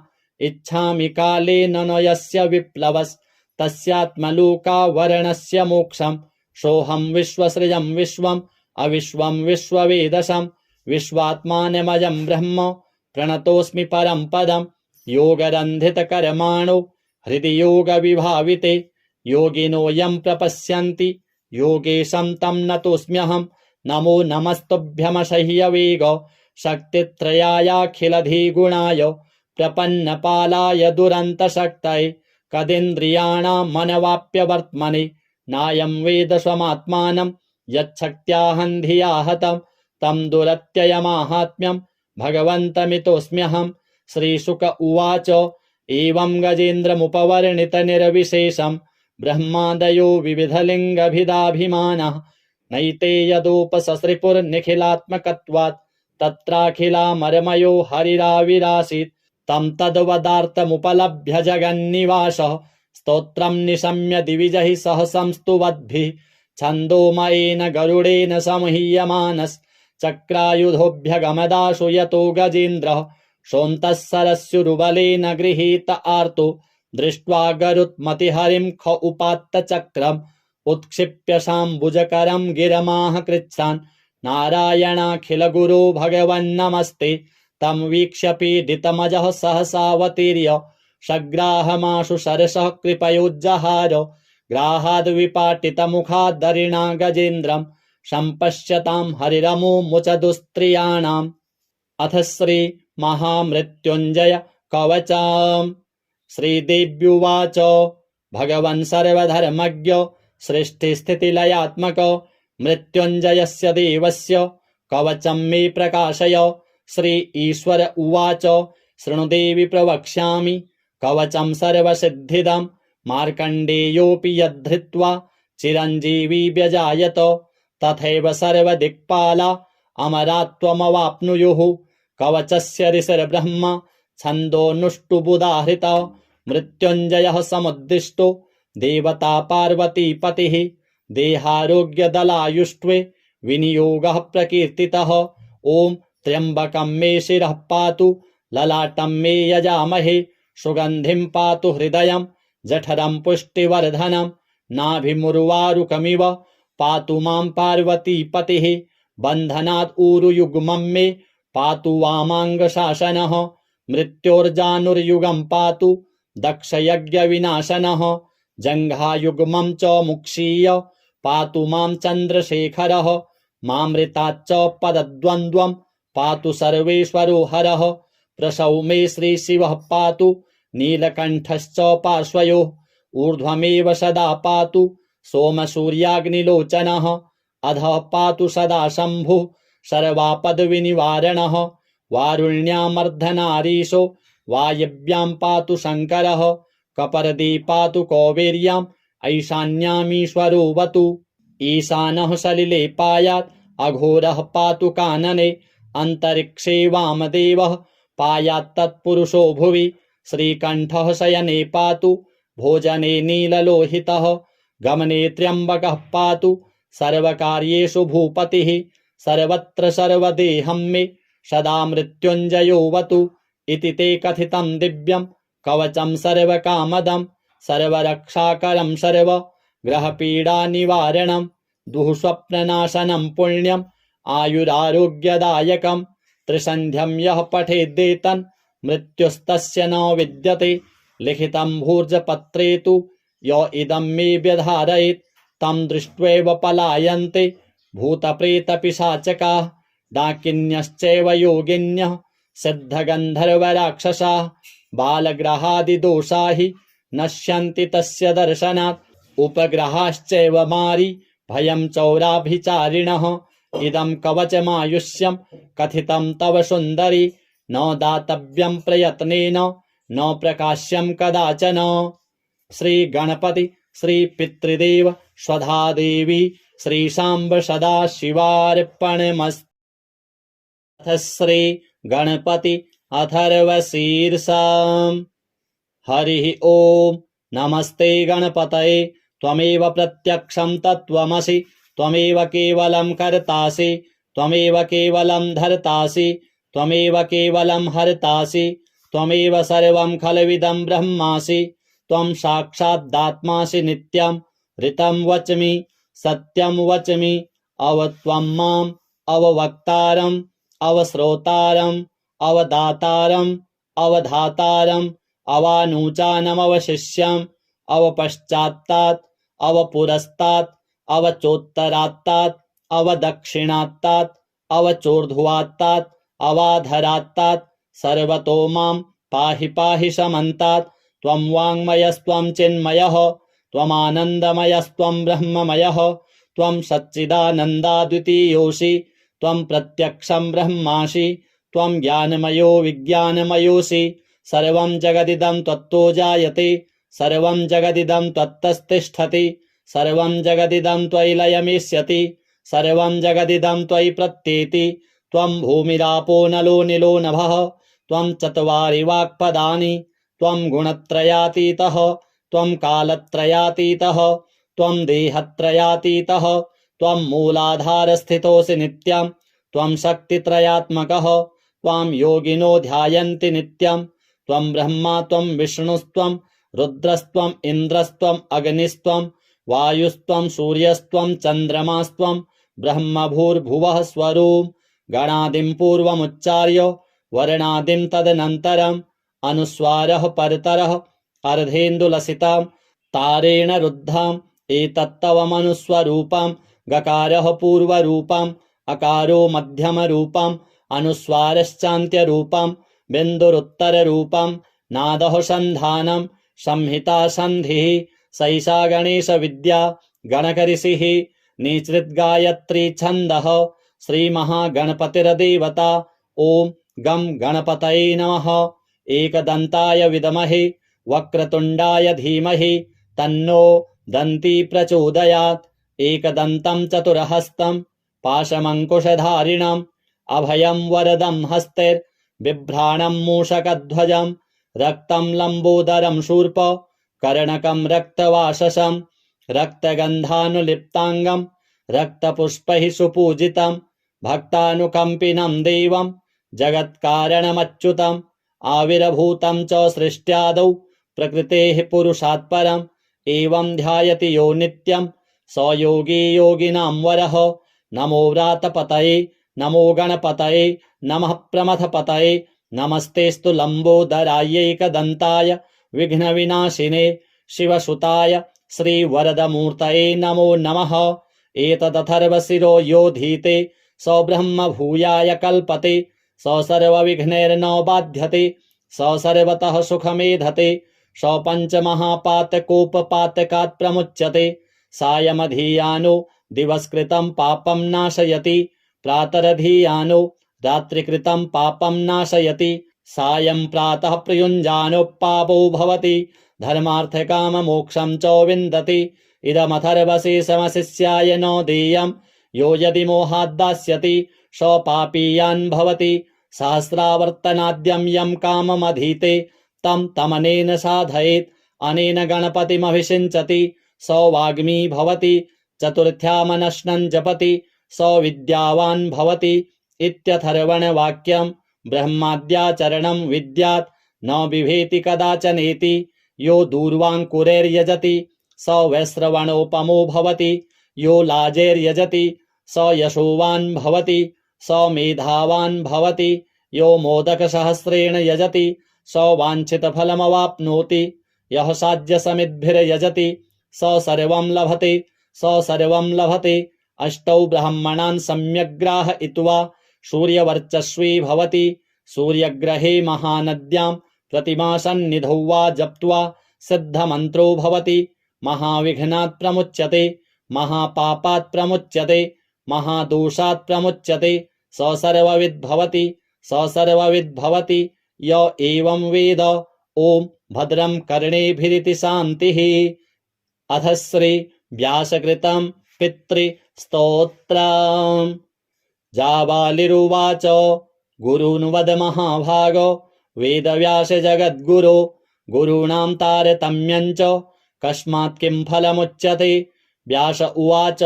इच्छामि कालेन न यस्य विप्लवस्तस्यात्मलोकावरणस्य मोक्षम् सोऽहं विश्वसृजं विश्वम् अविश्वं विश्ववेदसं विश्वात्मानमजं ब्रह्म प्रणतोऽस्मि परं पदम् योगरन्धितकर्माणो हृदि योगविभाविते योगिनो यं प्रपश्यन्ति योगेशं तं नतोऽस्म्यहम् नमो नमस्तुभ्यमसह्यवेग शक्तित्रयायाखिलधिगुणाय प्रपन्नपालाय दुरन्तशक्तये कदिन्द्रियाणां मनवाप्यवर्त्मने नायं वेद स्वमात्मानं यच्छक्त्याहं धिया हतं तं दुरत्ययमाहात्म्यं भगवन्तमितोऽस्म्यहम् श्रीशुक उवाच एवं गजेन्द्रमुपवर्णितनिर्विशेषं ब्रह्मादयो विविधलिङ्गभिदाभिमानः नैते यदोपससृपुर्निखिलात्मकत्वात् तत्राखिलामरमयो हरिराविरासीत् तं तद्वदार्थमुपलभ्य जगन्निवासः स्तोत्रं निशम्य दिविजैः सह संस्तुवद्भिः छन्दोमयेन गरुडेन संह्यमानश्चक्रायुधोऽभ्यगमदाशु यतो गजेन्द्रः सोऽन्तः सरस्युरुबलेन गृहीत आर्तो दृष्ट्वा गरुत्मतिहरिं ख उपात्तचक्रम् उत्क्षिप्य शाम्बुजकरं गिरमाह कृच्छ्रान् नारायणाखिलगुरो भगवन्नमस्ते तं वीक्ष्य पीडितमजः सहसावतीर्य सग्राहमाशु सरसः कृपयोज्जहार ग्राहाद्विपाटितमुखादरिणा गजेन्द्रं सम्पश्यतां हरिरमुमुच दुस्त्रियाणाम् अथ श्री महामृत्युञ्जय कवचम् श्रीदेव्युवाच भगवन् सर्वधर्मज्ञ सृष्टिस्थितिलयात्मक मृत्युञ्जयस्य देवस्य कवचं मे प्रकाशय श्री ईश्वर उवाच शृणु देवि प्रवक्ष्यामि कवचं सर्वसिद्धिदं मार्कण्डेयोऽपि यद्धृत्वा चिरञ्जीवी व्यजायत तथैव सर्वदिक्पाला अमरात्वमवाप्नुयुः कवचस्य ऋषिर्ब्रह्म छन्दोऽनुष्टुबुदाहृत मृत्युञ्जयः समुद्दिष्टो देवता पार्वतीपतिः देहारोग्यदलायुष्ट्वे विनियोगः प्रकीर्तितः ॐ त्र्यम्बकं मे शिरः पातु ललाटं मे यजामहे सुगन्धिं पातु हृदयं जठरं पुष्टिवर्धनं नाभिमुर्वारुकमिव पातु मां पार्वतीपतिः बन्धनात् ऊरुयुग्मं मे पातु वामाङ्गशासनः मृत्योर्जानुर्युगं पातु दक्षयज्ञविनाशनः जङ्घायुग्मं च मुक्षीय पातु मां चन्द्रशेखरः मामृताच्च पदद्वन्द्वं पातु सर्वेश्वरो हरः प्रसौ मे श्रीशिवः पातु नीलकण्ठश्च पार्श्वयोः ऊर्ध्वमेव सदा पातु सोमसूर्याग्निलोचनः अधः पातु सदा शम्भुः सर्वापद्विनिवारणः वारुण्यामर्धनारीशो वायव्यां पातु शङ्करः कपर्दी पातु कौवेर्याम् ऐशान्यामीश्वरोऽवतु ईशानः सलिले पायात् अघोरः पातु कानने अन्तरिक्षे वामदेवः पायात् तत्पुरुषो भुवि श्रीकण्ठः शयने पातु भोजने नीललोहितः गमने त्र्यम्बकः पातु सर्वकार्येषु भूपतिः सर्वत्र सर्वदेहं मे सदा मृत्युञ्जयोऽवतु इति ते कथितं दिव्यं कवचं सर्वकामदं सर्वरक्षाकरं सर्वग्रहपीडानिवारणं दुःस्वप्ननाशनं पुण्यम् आयुरारोग्यदायकं त्रिसन्ध्यं यः पठेद्देतन् मृत्युस्तस्य न विद्यते लिखितं भूर्जपत्रे तु य इदं मे व्यधारयेत् तं दृष्ट्वैव पलायन्ते भूतप्रेतपिशाचकाः डाकिन्यश्चैव योगिन्यः सिद्धगन्धर्वराक्षसाः बालग्रहादिदोषा हि नश्यन्ति तस्य दर्शनात् उपग्रहाश्चैव मारी भयं चौराभिचारिणः इदं कवचमायुष्यं कथितं तव सुन्दरि न दातव्यं प्रयत्नेन न प्रकाश्यं कदाचन। श्री गणपति श्री पितृदेव स्वधा देवी श्री शाम्ब सदा शिवार्पणमस्तु। श्री गणपति अथर्वशीर्षम्। हरिः ओम नमस्ते गणपतये त्वमेव प्रत्यक्षं तत्त्वमसि त्वमेव केवलं कर्तासि त्वमेव केवलं धर्तासि त्वमेव केवलं हर्तासि त्वमेव सर्वं खलविदं ब्रह्मासि त्वं साक्षादात्मासि नित्यं ऋतं वच्मि सत्यं वच्मि अवत्वं माम् अववक्तारम् अवश्रोतारम् अवदातारम् अवधातारम् अवानुचानमवशिष्यम् अवपश्चात्तात् अवपुरस्तात् अवचोत्तरात्तात् अवदक्षिणात्तात् अवचोर्ध्वात्तात् अवाधरात्तात् सर्वतो मां पाहि पाहि समन्तात्। त्वं वाङ्मयस्त्वं चिन्मयः त्वमानन्दमयस्त्वं ब्रह्ममयः त्वं सच्चिदानन्दाद्वितीयोऽसि त्वं प्रत्यक्षं ब्रह्मासि त्वं ज्ञानमयो विज्ञानमयोऽसि। सर्वं जगदिदं त्वत्तो जायते सर्वं जगदिदं त्वत्तस्तिष्ठति सर्वं जगदिदं त्वयि लयमिष्यति सर्वं जगदिदं त्वयि प्रत्येति। त्वं भूमिरापो नलो निलो नभः त्वं चत्वारि वाक्पदानि त्वं गुणत्रयातीतः त्वं कालत्रयातीतः त्वं देहत्रयातीतः त्वं मूलाधारस्थितोऽसि नित्यं त्वं शक्तित्रयात्मकः त्वां योगिनो ध्यायन्ति नित्यं। त्वं ब्रह्मा त्वं विष्णुस्त्वं रुद्रस्त्वं इन्द्रस्त्वं अग्निस्त्वं वायुस्त्वं सूर्यस्त्वं चन्द्रमास्त्वं ब्रह्मभूर्भुवः स्वरूप। गणादिं पूर्वमुच्चार्य वर्णादिं तदनन्तरम् अनुस्वारः परतरः अर्धेन्दुलसितां तारेण रुद्धाम् एतत्तवमनुस्वरूपम्। गकारः पूर्वरूपम् अकारो मध्यमरूपम् अनुस्वारश्चान्त्यरूपम् बिन्दुरुत्तररूपम्। नादः सन्धानम् संहिता सन्धिः सैषा गणेश विद्या गणकऋषिः निसृद्गायत्री छन्दः श्रीमहागणपतिर्देवता। ॐ गं गणपतये नमः। एकदन्ताय विद्महे वक्रतुण्डाय धीमहि तन्नो दन्ती प्रचोदयात्। एकदन्तं चतुर्हस्तं पाशमङ्कुशधारिणम् अभयं वरदं हस्तैर्बिभ्राणं मूषकध्वजं रक्तं लम्बोदरं शूर्प कर्णकं रक्तवाससं रक्तगन्धानुलिप्ताङ्गं रक्तपुष्पैः सुपूजितं भक्तानुकम्पिनं देवं जगत्कारणमच्युतम् आविर्भूतं च सृष्ट्यादौ प्रकृतेः पुरुषात् परम् एवं ध्यायति यो नित्यं स योगी योगिनां वरः। नमो व्रातपतये नमो गणपतये नमः प्रमथपतये नमस्तेस्तु लम्बोदरायैकदन्ताय विघ्नविनाशिने शिवसुताय श्रीवरदमूर्तये नमो नमः। एतदथर्वशिरो योधीते स ब्रह्म भूयाय कल्पते स सर्वविघ्नैर्न बाध्यते स सर्वतः सुखमेधते स पञ्चमहापातकोपपातकात् प्रमुच्यते। सायमधीयानो दिवसकृतं पापं नाशयति प्रातरधीयानो रात्रिकृतं पापं नाशयति। सायं प्रातः प्रयुञ्जानो पापो भवति धर्मार्थकाममोक्षं च विन्दति। इदमथर्वशीर्षमशिष्याय न देयं यो यदि मोहाद्दास्यति स पापीयान् भवति। सहस्रावर्तनाद्यं यं काममधीते तं तमनेन साधयेत् अनेन गणपतिमभिषिञ्चति स वाग्मी भवति। चतुर्थ्यामनश्नं जपति स विद्यावान् भवति इत्यथर्वणवाक्यं। ब्रह्माद्याचरणं विद्यात् न बिभेति कदाचनेति। यो दूर्वाङ्कुरैर्यजति स वैश्रवणोपमो भवति। यो लाजैर्यजति स यशोवान् भवति स मेधावान् भवति। यो मोदकसहस्रेण यजति स वाञ्छितफलमवाप्नोति। यः साध्यसमिद्भिर्यजति स सर्वं लभते स सर्वं लभते। अष्टौ ब्राह्मणान् सम्यग्ग्राहयित्वा सूर्यवर्चस्वी भवति। सूर्यग्रहे महानद्यां प्रतिमासन्निधौ वा जप्त्वा सिद्धमन्त्रो भवति। महाविघ्नात् प्रमुच्यते महापापात् प्रमुच्यते महादोषात् प्रमुच्यते स सर्वविद् भवति स सर्वविद् भवति य एवं वेद। ओम भद्रं कर्णेभिरिति शान्तिः। अथ श्री व्यासकृतं पितृस्तोत्रम्। जाबालिरुवाच गुरून्वद महाभागो वेदव्यास जगद्गुरो गुरूणां तारतम्यं च कस्मात् किं फलमुच्यते। व्यास उवाच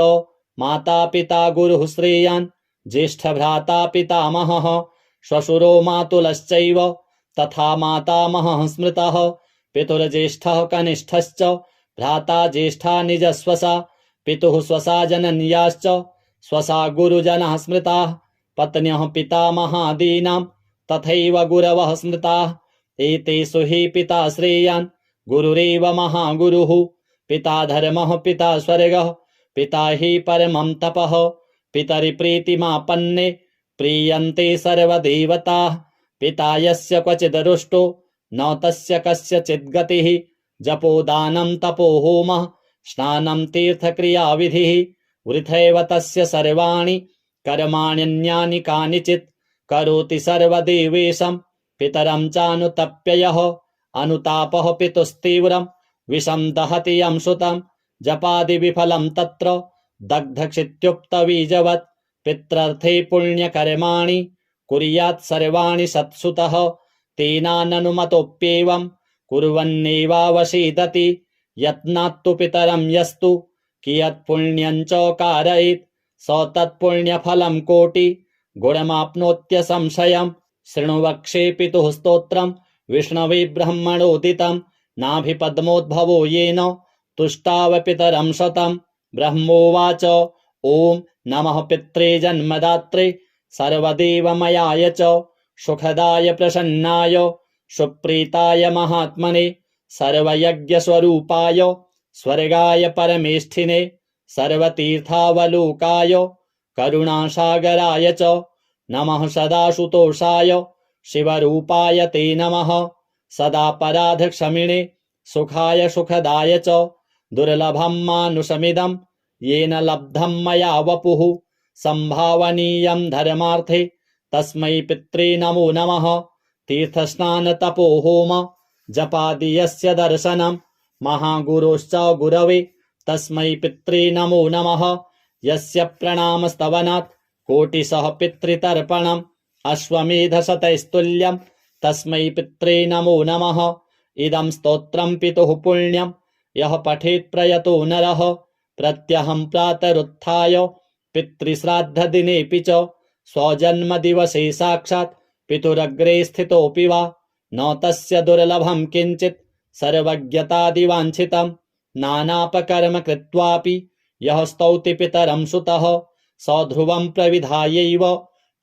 माता पिता गुरुः श्रेयान् ज्येष्ठभ्राता पितामहः श्वशुरो मातुलश्चैव तथा मातामहः स्मृतः पितुर्ज्येष्ठः कनिष्ठश्च भ्राता ज्येष्ठा निजस्वसा पितुः स्वसा जनन्याश्च स्वसा गुरुजनः स्मृताः पत्न्यः पितामहादीनां तथैव गुरवः स्मृताः एतेषु हि पिता श्रेयान् गुरुरेव महागुरुः पिता धर्मः पिता स्वर्गः पिता हि परमं तपः पितरिप्रीतिमापन्ने प्रीयन्ते सर्वदेवताः पिता यस्य क्वचिद् रुष्टो न तस्य कस्यचित् गतिः जपोदानं तपो होमः स्नानं तीर्थक्रियाविधिः वृथैव तस्य सर्वाणि कर्माण्यन्यानि कानिचित् करोति सर्वदेवेशं पितरं चानुतप्य यः अनुतापः पितुस्तीव्रं विषं दहति यं सुतं जपादि विफलं तत्र दग्धक्षित्युक्तबीजवत् पित्रर्थे पुण्यकर्माणि कुर्यात् सर्वाणि सत्सुतः तेनाननुमतोऽप्येवं कुर्वन्नेवावसीदति यत्नात्तु पितरं यस्तु कियत् पुण्यं च कारयेत् स तत्पुण्यफलं कोटि गुणमाप्नोत्यसंशयम्। शृणु वक्षे पितुः स्तोत्रम् विष्णवे ब्रह्मणोदितं नाभिपद्मोद्भवो येन तुष्टाव पितरं शतम्। ब्रह्मोवाच ॐ नमः पित्रे जन्मदात्रे सर्वदेवमयाय च सुखदाय प्रसन्नाय सुप्रीताय महात्मने सर्वयज्ञस्वरूपाय स्वर्गाय परमेष्ठिने सर्वतीर्थावलोकाय करुणासागराय च नमः सदाशुतोषाय शिवरूपाय ते नमः सदापराधक्षमिणे सुखाय सुखदाय च दुर्लभं मानुषमिदं येन लब्धं मया वपुः संभावनीयं धर्मार्थे तस्मै पित्रे नमो नमः। तीर्थस्नान तपो होम जपादि यस्य दर्शनं महागुरोश्च गुरवे तस्मै पित्रे नमो नमः। यस्य प्रणामस्तवनात् कोटिशः पितृतर्पणम् अश्वमेधशतैस्तुल्यं तस्मै पित्रे नमो नमः। इदं स्तोत्रं पितुः पुण्यं यः पठेत् प्रयतो नरः प्रत्यहं प्रातरुत्थाय पितृश्राद्धदिनेऽपि च स्वजन्मदिवसे साक्षात् पितुरग्रे स्थितोऽपि वा न तस्य दुर्लभं किञ्चित् सर्वज्ञतादिवाञ्छितं नानापकर्म कृत्वापि यः स्तौति पितरं सुतः स ध्रुवं प्रविधायैव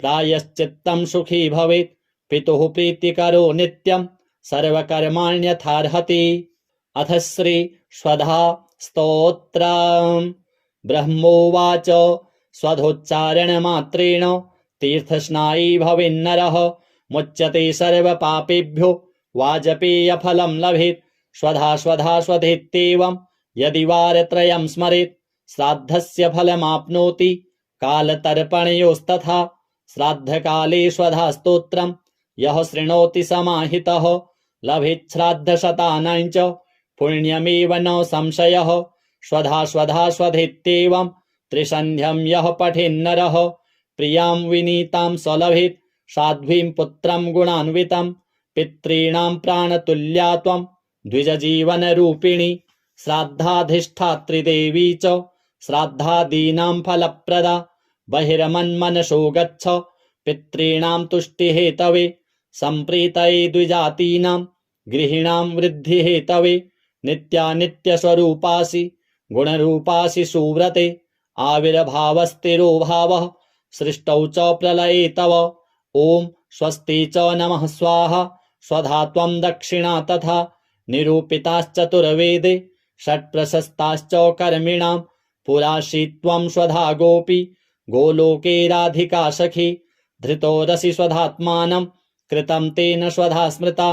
प्रायश्चित्तं सुखी भवेत् पितुः प्रीतिकरो नित्यं सर्वकर्माण्यथार्हति। अथ श्री स्वधा स्तोत्रम्। ब्रह्मोवाच स्वधोच्चारणमात्रेण तीर्थस्नायी भवेन्नरः मुच्यते सर्वपापेभ्यो वाजपेयफलं लभेत्। स्वधा स्वधा स्वधेत्येवं यदि वारत्रयं स्मरेत् श्राद्धस्य फलमाप्नोति कालतर्पणयोस्तथा। श्राद्धकाले स्वधा स्तोत्रं यः शृणोति समाहितः लभेत् श्राद्धशतानां च पुण्यमेव न संशयः। स्वधा स्वधा स्वधेत्येवं त्रिसन्ध्यं यः पठेन्नरः प्रियां विनीतां स लभेत् साध्वीं पुत्रं गुणान्वितं। पितॄणां प्राणतुल्या त्वं द्विजजीवनरूपिणी श्राद्धाधिष्ठात्री देवी च श्राद्धादीनां फलप्रदा। बहिर्मन्मनसो गच्छ पितॄणां तुष्टिहेतवे सम्प्रीतये द्विजातीनां गृहीणां वृद्धिहेतवे। नित्यानित्यस्वरूपासि गुणरूपासि सुव्रते आविर्भावस्तिरो भावः सृष्टौ च प्रलये तव। ॐ स्वस्ति च नमः स्वाहा स्वधा त्वं दक्षिणा तथा निरूपिताश्चतुर्वेदे षट्प्रशस्ताश्च कर्मिणां पुराशी त्वं स्वधा गोपी गोलोके राधिका सखी। धृतोरसि स्वधात्मानं कृतं तेन स्वधा स्मृता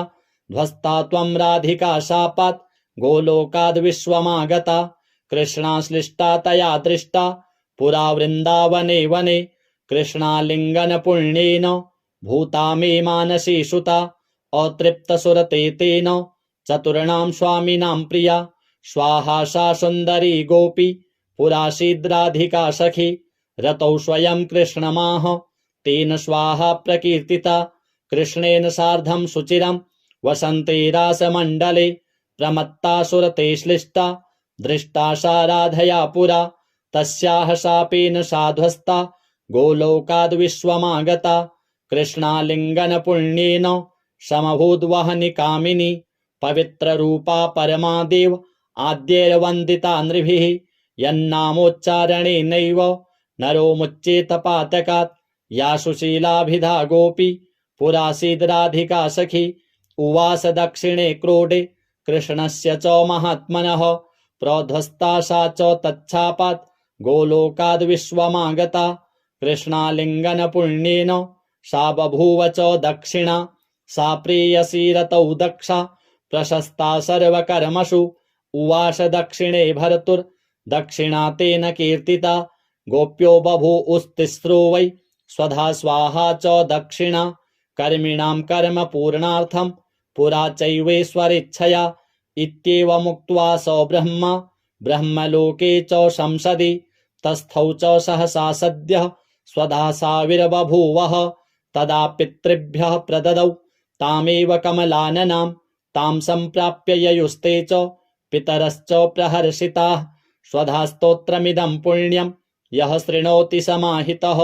ध्वस्ता त्वं राधिका शापात् गोलोकाद् विश्वमागता कृष्णाश्लिष्टा तया दृष्टा पुरा वृन्दावने वने कृष्णालिङ्गन पुण्येन भूता मे मानसी सुता अतृप्तसुरते तेन चतुर्णां स्वामिनां प्रिया स्वाहा सा सुन्दरी गोपी पुरासीद्राधिका सखी रतौ स्वयं कृष्णमाह तेन स्वाहा प्रकीर्तिता कृष्णेन सार्धं सुचिरं वसन्ते रासमण्डले प्रमत्ता सुरते श्लिष्टा दृष्टा सा राधया पुरा तस्याः शापेन साध्वस्ता गोलोकाद् विश्वमागता कृष्णालिङ्गन पुण्येन समभूद्वहनि कामिनी पवित्ररूपा परमादेव आद्यैर्वन्दिता नृभिः यन्नामोच्चारणेनैव नरो मुच्येत पातकात् या सुशीलाभिधा गोपी पुरासीद् राधिका सखी उवास दक्षिणे क्रोडे कृष्णस्य च महात्मनः प्रोध्वस्ता सा च तच्छापात् गोलोकाद् विश्वमागता कृष्णालिङ्गन पुण्येन सा बभूव च दक्षिणा सा प्रेयसी रतौ दक्षा प्रशस्ता सर्वकर्मसु उवास दक्षिणे भर्तुर्दक्षिणा तेन कीर्तिता गोप्यो बभूवुस्तिस्रो वै स्वधा स्वाहा च दक्षिणा कर्मिणां कर्म पूर्णार्थं पुरा चैवेश्वरेच्छया इत्येवमुक्त्वा स ब्रह्मा ब्रह्मलोके च संसदि तस्थौ च सहसा सद्यः स्वधा साविर्बभूवः तदा पितृभ्यः प्रददौ तामेव कमलाननां तां सम्प्राप्य ययुस्ते च पितरश्च प्रहर्षिताः स्वधा स्तोत्रमिदं पुण्यं यः शृणोति समाहितः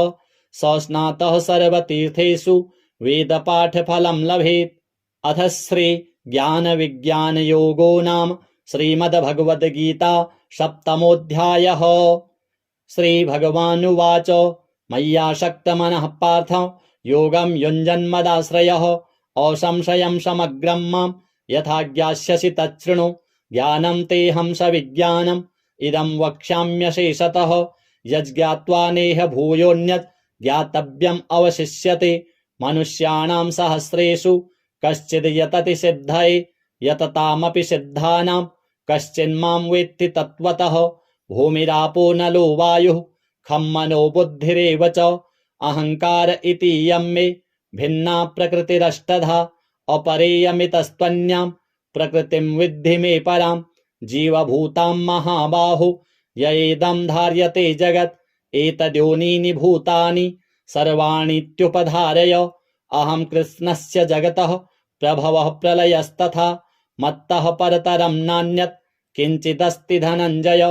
स स्नातः सर्वतीर्थेषु वेदपाठफलं लभेत्। अथ श्री ज्ञानविज्ञानयोगो नाम श्रीमद्भगवद्गीता सप्तमोऽध्यायः। श्रीभगवानुवाच मय्यासक्तमनः पार्थ योगं युञ्जन्मदाश्रयः असंशयं समग्रं मां यथा ज्ञास्यसि तच्छृणु ज्ञानं तेऽहं सविज्ञानम् इदं वक्ष्याम्यशेषतः यज्ज्ञात्वा नेह भूयोऽन्यत् ज्ञातव्यम् अवशिष्यते मनुष्याणां सहस्रेषु कश्चिद् यतति सिद्धये यततामपि सिद्धानां कश्चिन्मां वेत्ति तत्त्वतः भूमिरापो नलो वायुः खं मनो बुद्धिरेव च अहङ्कार इति यं मे भिन्ना प्रकृतिरष्टधा अपरेयमितस्त्वन्यां प्रकृतिं विद्धि मे परां जीवभूतां महाबाहु य एदं धार्यते जगत् एतद्योनीनि भूतानि सर्वाणीत्युपधारय अहं कृष्णस्य जगतः प्रभवः प्रलयस्तथा मत्तः परतरं नान्यत् किञ्चिदस्ति धनञ्जय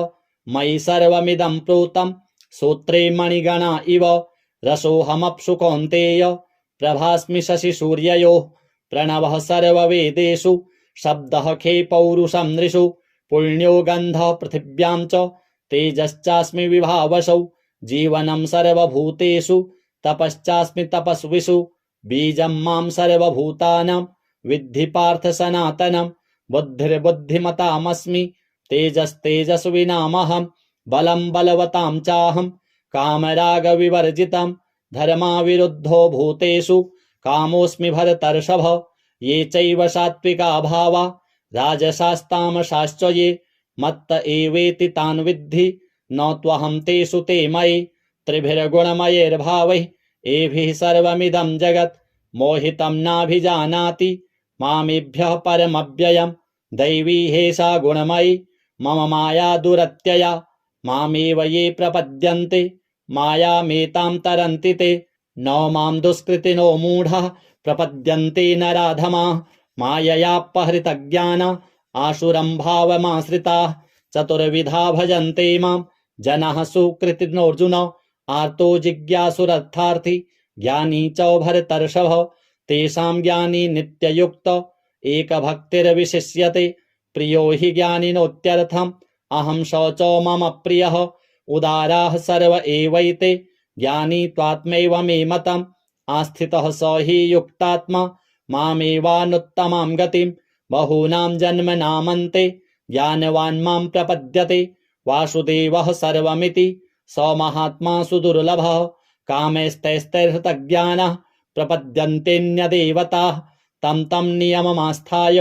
मयि सर्वमिदं प्रोतं सूत्रे मणिगणा इव रसोऽहमप्सु कौन्तेय प्रभास्मि शशिसूर्ययोः प्रणवः सर्ववेदेषु शब्दः खे पौरुषं नृषु पुण्यो गन्धः पृथिव्यां च तेजश्चास्मि विभावसौ जीवनं सर्वभूतेषु तपश्चास्मि तपस्विषु बीजं मां सर्वभूतानां विद्धि पार्थ सनातनं बुद्धिर्बुद्धिमतामस्मि तेजस्तेजस्विनामहं बलं बलवतां चाहं कामरागविवर्जितं धर्माविरुद्धो भूतेषु कामोऽस्मि भरतर्षभ ये चैव सात्विका भावा राजसास्तामसाश्च ये मत्त एवेति तान् विद्धि न त्वहं तेषु ते मयि त्रिभिर्गुणमयैर्भावैः एभिः सर्वमिदं जगत् मोहितं नाभिजानाति मामेभ्यः परमव्ययं दैवी हेषा गुणमयी मम माया दुरत्यया मामेव ये प्रपद्यन्ते मायामेतां तरन्ति ते न मां दुष्कृतिनो मूढः प्रपद्यन्ते नराधमाः माययापहृतज्ञाना आसुरं भावमाश्रिताः चतुर्विधा भजन्ते मां जनाः सुकृतिनोऽर्जुन आर्तो जिज्ञासुरर्थार्थी ज्ञानी च भरतर्षभ तेषां ज्ञानी नित्ययुक्त एकभक्तिर्विशिष्यते प्रियो हि ज्ञानिनोत्यर्थम् अहं स च मम प्रियः उदाराः सर्व एवैते ज्ञानी त्वात्मैव मे मतम् आस्थितः स हि युक्तात्मा मामेवानुत्तमां गतिं बहूनां जन्मनामन्ते ज्ञानवान् मां प्रपद्यते वासुदेवः सर्वमिति स महात्मा सुदुर्लभः कामैस्तैस्तैर्हृतज्ञानः प्रपद्यन्तेऽन्यदेवताः तं तं नियममास्थाय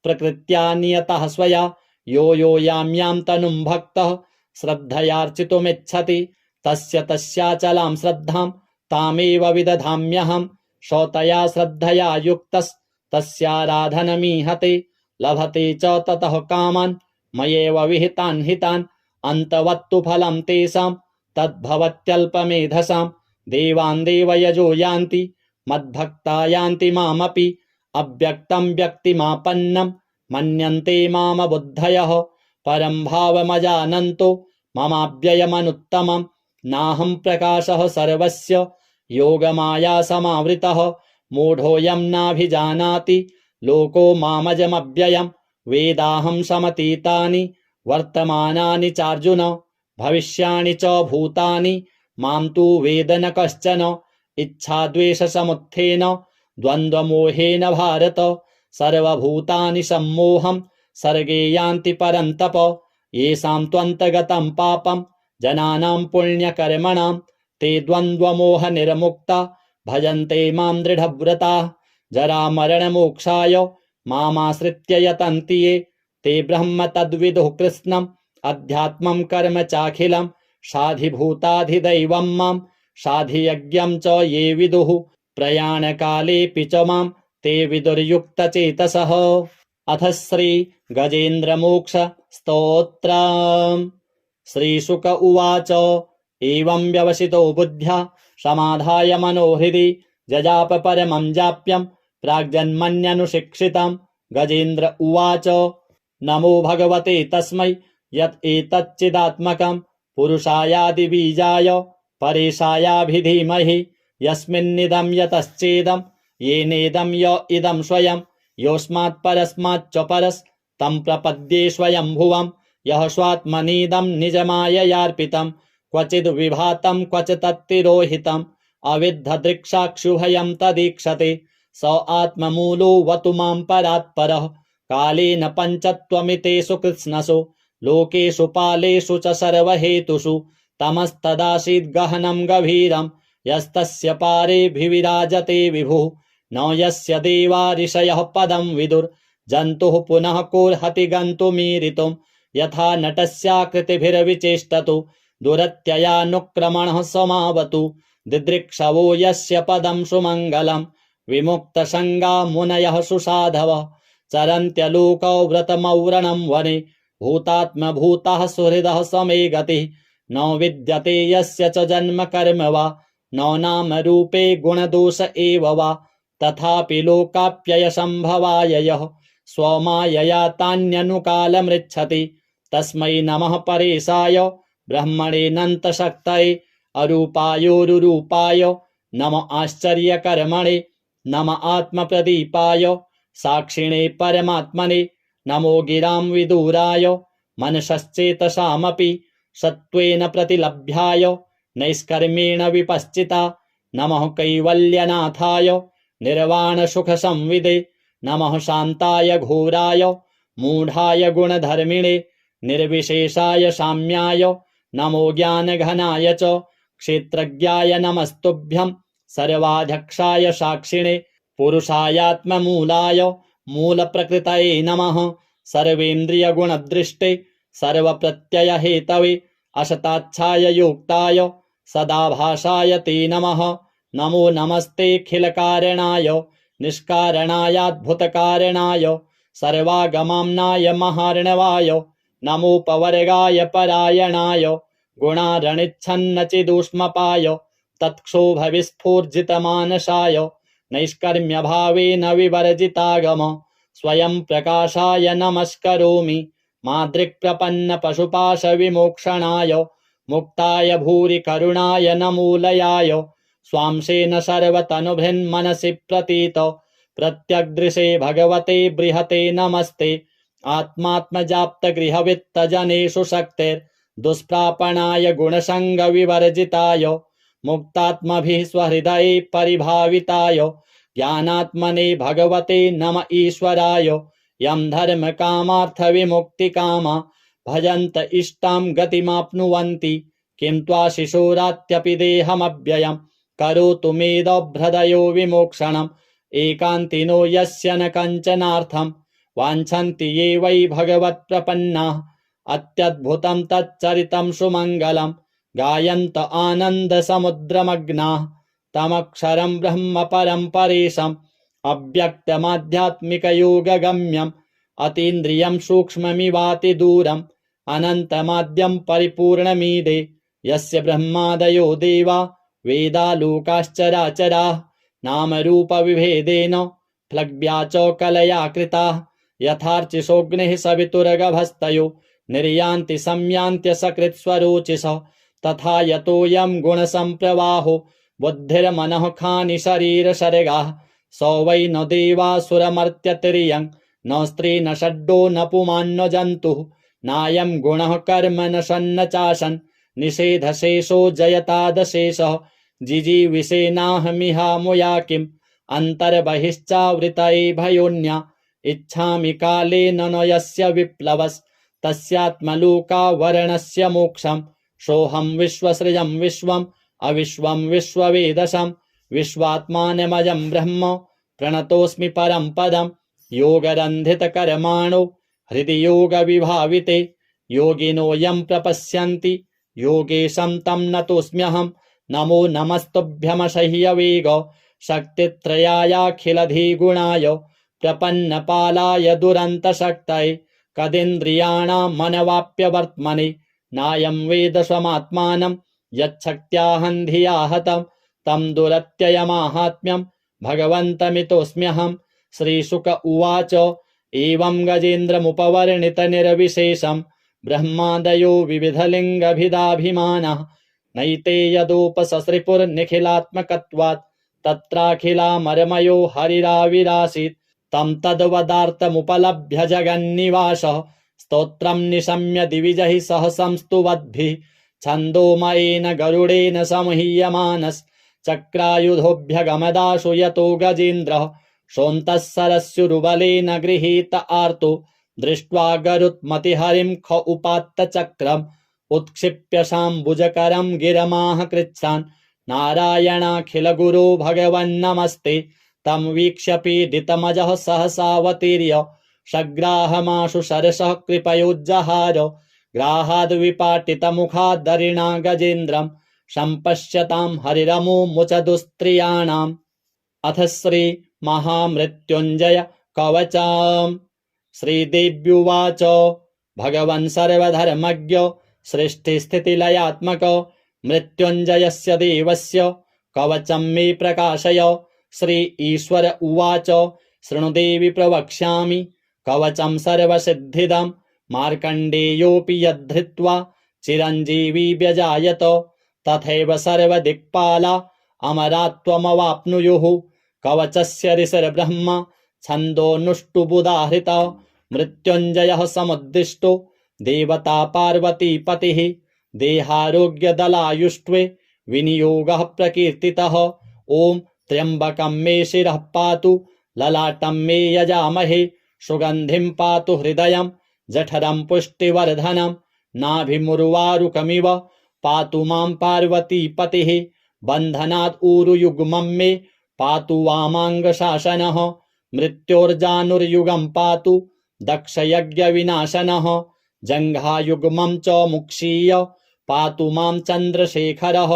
प्रकृत्या नियतः स्वया यो यो यां तनुं भक्तः श्रद्धयार्चितुमिच्छति तस्य तस्याचलां श्रद्धां तामेव विदधाम्यहम्। सतया श्रद्धया युक्तस्तस्याराधनमीहते लभते च ततः कामान् मयैव विहितान् हितान्। अन्तवत्तु फलं तेषां तद्भवत्यल्पमेधसाम्। देवान् देवयजो यान्ति मद्भक्ता यान्ति मामपि। अव्यक्तं व्यक्तिमापन्नं मन्यन्ते मामबुद्धयः। परं भावमजानन्तो ममाव्ययमनुत्तमम्। नाहं प्रकाशः सर्वस्य योगमाया समावृतः। मूढोऽयं नाभिजानाति लोको मामजमव्ययम्। वेदाहं समतीतानि वर्तमानानि चार्जुन भविष्याणि च भूतानि मां तु वेद न कश्चन। इच्छाद्वेषसमुत्थेन द्वन्द्वमोहेन भारत सर्वभूतानि सम्मोहं सर्गे यान्ति परन्तप। येषां त्वन्तगतं पापं जनानां पुण्यकर्मणां ते द्वन्द्वमोहनिर्मुक्ता भजन्ते मां दृढव्रताः। जरामरणमोक्षाय मामाश्रित्य यतन्ति ये ते ब्रह्म तद्विदुः कृत्स्नम् अध्यात्मं कर्म चाखिलम्। साधिभूताधिदैवं मां साधियज्ञं च ये विदुः प्रयाणकालेऽपि च मां ते विदुर्युक्तचेतसः। अथ श्री गजेन्द्रमोक्ष स्तोत्रम्। श्रीशुक उवाच एवं व्यवसितो बुद्ध्या समाधाय मनोहृदि जजाप परमं जाप्यं प्राग्जन्मन्यनुशिक्षितम्। गजेन्द्र उवाच नमो भगवते तस्मै यत् एतच्चिदात्मकं पुरुषायादिबीजाय परेशायाभिधीमहि। यस्मिन्निदं यतश्चेदं येनेदं य इदं स्वयं योऽस्मात् परस्माच्च परस्तं प्रपद्ये स्वयंभुवम्। यः स्वात्मनीदं निजमाययार्पितं क्वचिद् विभातं क्वच तत्तिरोहितम् अविद्धदृक्साक्षुभयं तदीक्षते स आत्ममूलो वतु मां परात्परः। कालेन पञ्चत्वमितेषु कृत्स्नसु लोकेषु पालेषु च सर्वहेतुषु तमस्तदासीद् गहनं गभीरं यस्तस्य पारेऽभिविराजते विभुः। न यस्य देवा ऋषयः पदं विदुर्जन्तुः पुनः कोऽर्हति गन्तुमीरितुं। यथा नटस्याकृतिभिर्विचेष्टतु दुरत्ययानुक्रमणः समावतु दिदृक्षवो यस्य पदं सुमङ्गलं। विमुक्तसङ्गा मुनयः सुसाधवः चरन्त्यलोकौ व्रतमौरणं वने भूतात्मभूतः सुहृदः समे गतिः। न विद्यते यस्य च जन्म कर्म वा न नाम रूपे गुणदोष एव वा। तथापि लोकाप्ययसम्भवाय यः स्वमायया तान्यनुकालमृच्छति तस्मै नमः परेशाय ब्रह्मणेऽनन्तशक्तये अरूपायोरुरूपाय नम आश्चर्यकर्मणे नम आत्मप्रदीपाय साक्षिणे परमात्मने नमो गिरां विदूराय मनसश्चेतसामपि सत्त्वेन प्रतिलभ्याय नैष्कर्म्येण विपश्चिता। नमः कैवल्यनाथाय निर्वाणसुखसंविदे नमः शान्ताय घोराय मूढाय गुणधर्मिणे निर्विशेषाय साम्याय नमो ज्ञानघनाय च क्षेत्रज्ञाय नमस्तुभ्यं सर्वाध्यक्षाय साक्षिणे पुरुषायात्ममूलाय मूलप्रकृतये नमः। सर्वेन्द्रियगुणदृष्टे सर्वप्रत्ययहेतवे असताच्छाय योक्ताय सदाभासाय ते नमः। नमो नमस्तेऽखिलकारणाय निष्कारणायाद्भुतकारणाय सर्वागमाम्नाय महार्णवाय नमोपवर्गाय परायणाय गुणारणिच्छन्नचिदूष्मपाय तत्क्षोभविस्फूर्जितमानसाय नैष्कर्म्यभावेन विवर्जितागम स्वयं प्रकाशाय नमस्करोमि। मादृक्प्रपन्नपशुपाशविमोक्षणाय मुक्ताय भूरि करुणाय नमोलयाय स्वांशेन सर्वतनुभृन्मनसि प्रतीत प्रत्यग्दृशे भगवते बृहते नमस्ते। आत्मात्मजाप्तगृहवित्तजनेषु शक्तिर्दुष्प्रापणाय गुणसङ्गविवर्जिताय मुक्तात्मभिः स्वहृदये परिभाविताय ज्ञानात्मने भगवते नम ईश्वराय। यं धर्मकामार्थविमुक्तिकामा भजन्त इष्टां गतिमाप्नुवन्ति किं त्वाशिशोरात्यपि देहमव्ययं करोतु मेदभ्रदयो विमोक्षणम्। एकान्तिनो यस्य न कञ्चनार्थम् वाञ्छन्ति ये वै भगवत्प्रपन्नाः अत्यद्भुतं तच्चरितं सुमङ्गलं गायन्त आनन्दसमुद्रमग्नाः तमक्षरं ब्रह्म परं परेशम् अव्यक्तमाध्यात्मिकयोगगम्यम् अतीन्द्रियं सूक्ष्ममिवातिदूरम् अनन्तमाद्यं परिपूर्णमीडे यस्य ब्रह्मादयो देवा वेदालोकाश्चराचराः नामरूपविभेदेन फ्लग्व्या च कलया कृताः यथार्चिषोऽग्निः सवितुर्गभस्तयो निर्यान्ति संयान्त्यसकृत्स्वरोचिषः तथा यतोऽयं गुणसम्प्रवाहो बुद्धिर्मनः खानि शरीरसर्गाः स वै न देवासुरमर्त्यतिर्यं न स्त्री न षड्डो न पुमान् जन्तुः नायं गुणः कर्म न सन्न चासन् निषेधशेषो जयतादशेषः जिजीविषेनाहमिहामुया किम् अन्तर्बहिश्चावृतये भयोन्या इच्छामि कालेन न यस्य विप्लवस्तस्यात्मलोकावरणस्य मोक्षम् सोऽहं विश्वसृजं विश्वम् अविश्वं विश्ववेदसं विश्वात्मानमजं ब्रह्म प्रणतोऽस्मि परं पदम् योगरन्धितकर्माणो हृदि योगविभाविते योगिनोऽयं प्रपश्यन्ति योगेशं तं नतोऽस्म्यहम् नमो नमस्तुभ्यमसह्यवेग शक्तित्रयायाखिलधिगुणाय प्रपन्नपालाय दुरन्तशक्तये कदिन्द्रियाणां मनवाप्यवर्त्मने नायं वेद स्वमात्मानं यच्छक्त्याहं धिया हतं तं दुरत्ययमाहात्म्यं भगवन्तमितोऽस्म्यहम् श्रीशुक उवाच एवं गजेन्द्रमुपवर्णितनिर्विशेषं ब्रह्मादयो विविधलिङ्गभिदाभिमानः नैते यदोपससृपुर्निखिलात्मकत्वात् तत्राखिलामरमयो हरिराविरासीत् तं तद्वदार्थमुपलभ्य जगन्निवासः स्तोत्रं निशम्य दिविजैः सह संस्तुवद्भिः छन्दोमयेन गरुडेन संह्यमानश्चक्रायुधोऽभ्यगमदाशु यतो गजेन्द्रः सोऽन्तः सरस्युरुबलेन गृहीत आर्तो दृष्ट्वा गरुत्मतिहरिं ख उपात्तचक्रम् उत्क्षिप्य शाम्बुजकरं गिरमाह कृच्छ्रान् नारायणाखिलगुरो भगवन्नमस्ते तं वीक्ष्य पीडितमजः सहसावतीर्य सग्राहमाशु सरसः कृपयोज्जहार ग्राहाद्विपाटितमुखादरिणा गजेन्द्रं सम्पश्यतां हरिरमो मुचदुस्त्रियाणाम् अथ श्री महामृत्युञ्जय कवचम् श्रीदेव्युवाच भगवन् सर्वधर्मज्ञ सृष्टिस्थितिलयात्मक मृत्युञ्जयस्य देवस्य कवचं मे प्रकाशय श्री ईश्वर उवाच शृणु देवि प्रवक्ष्यामि कवचं सर्वसिद्धिदं मार्कण्डेयोऽपि यद्धृत्वा चिरञ्जीवी व्यजायत तथैव सर्वदिक्पाला अमरात्वमवाप्नुयुः कवचस्य ऋषिर्ब्रह्म छन्दोऽनुष्टुबुदाहृत मृत्युञ्जयः समुद्दिष्टो देवता पार्वतीपतिः देहारोग्यदलायुष्ट्वे विनियोगः प्रकीर्तितः ॐ त्र्यम्बकं मे शिरः पातु ललाटं मे यजामहे सुगन्धिं पातु हृदयं जठरं पुष्टिवर्धनं नाभिमुर्वारुकमिव पातु मां पार्वतीपतिः बन्धनात् ऊरुयुग्मं मे पातु वामाङ्गशासनः मृत्योर्जानुर्युगं पातु दक्षयज्ञविनाशनः जङ्घायुग्मं च मुक्षीय पातु मां चन्द्रशेखरः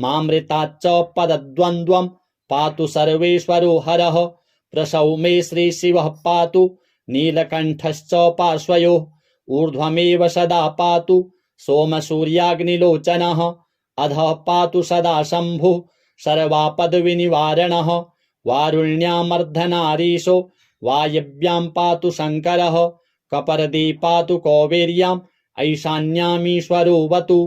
मामृताच्च पदद्वन्द्वं पातु सर्वेश्वरो हरः प्रसौ मे श्रीशिवः पातु नीलकण्ठश्च पार्श्वयोः ऊर्ध्वमेव सदा पातु सोमसूर्याग्निलोचनः अधः पातु सदा शम्भुः सर्वापद्विनिवारणः वारुण्यामर्धनारीशो वायव्यां पातु शङ्करः कपर्दी पातु कौबेर्याम् ऐशान्यामीश्वरोऽवतु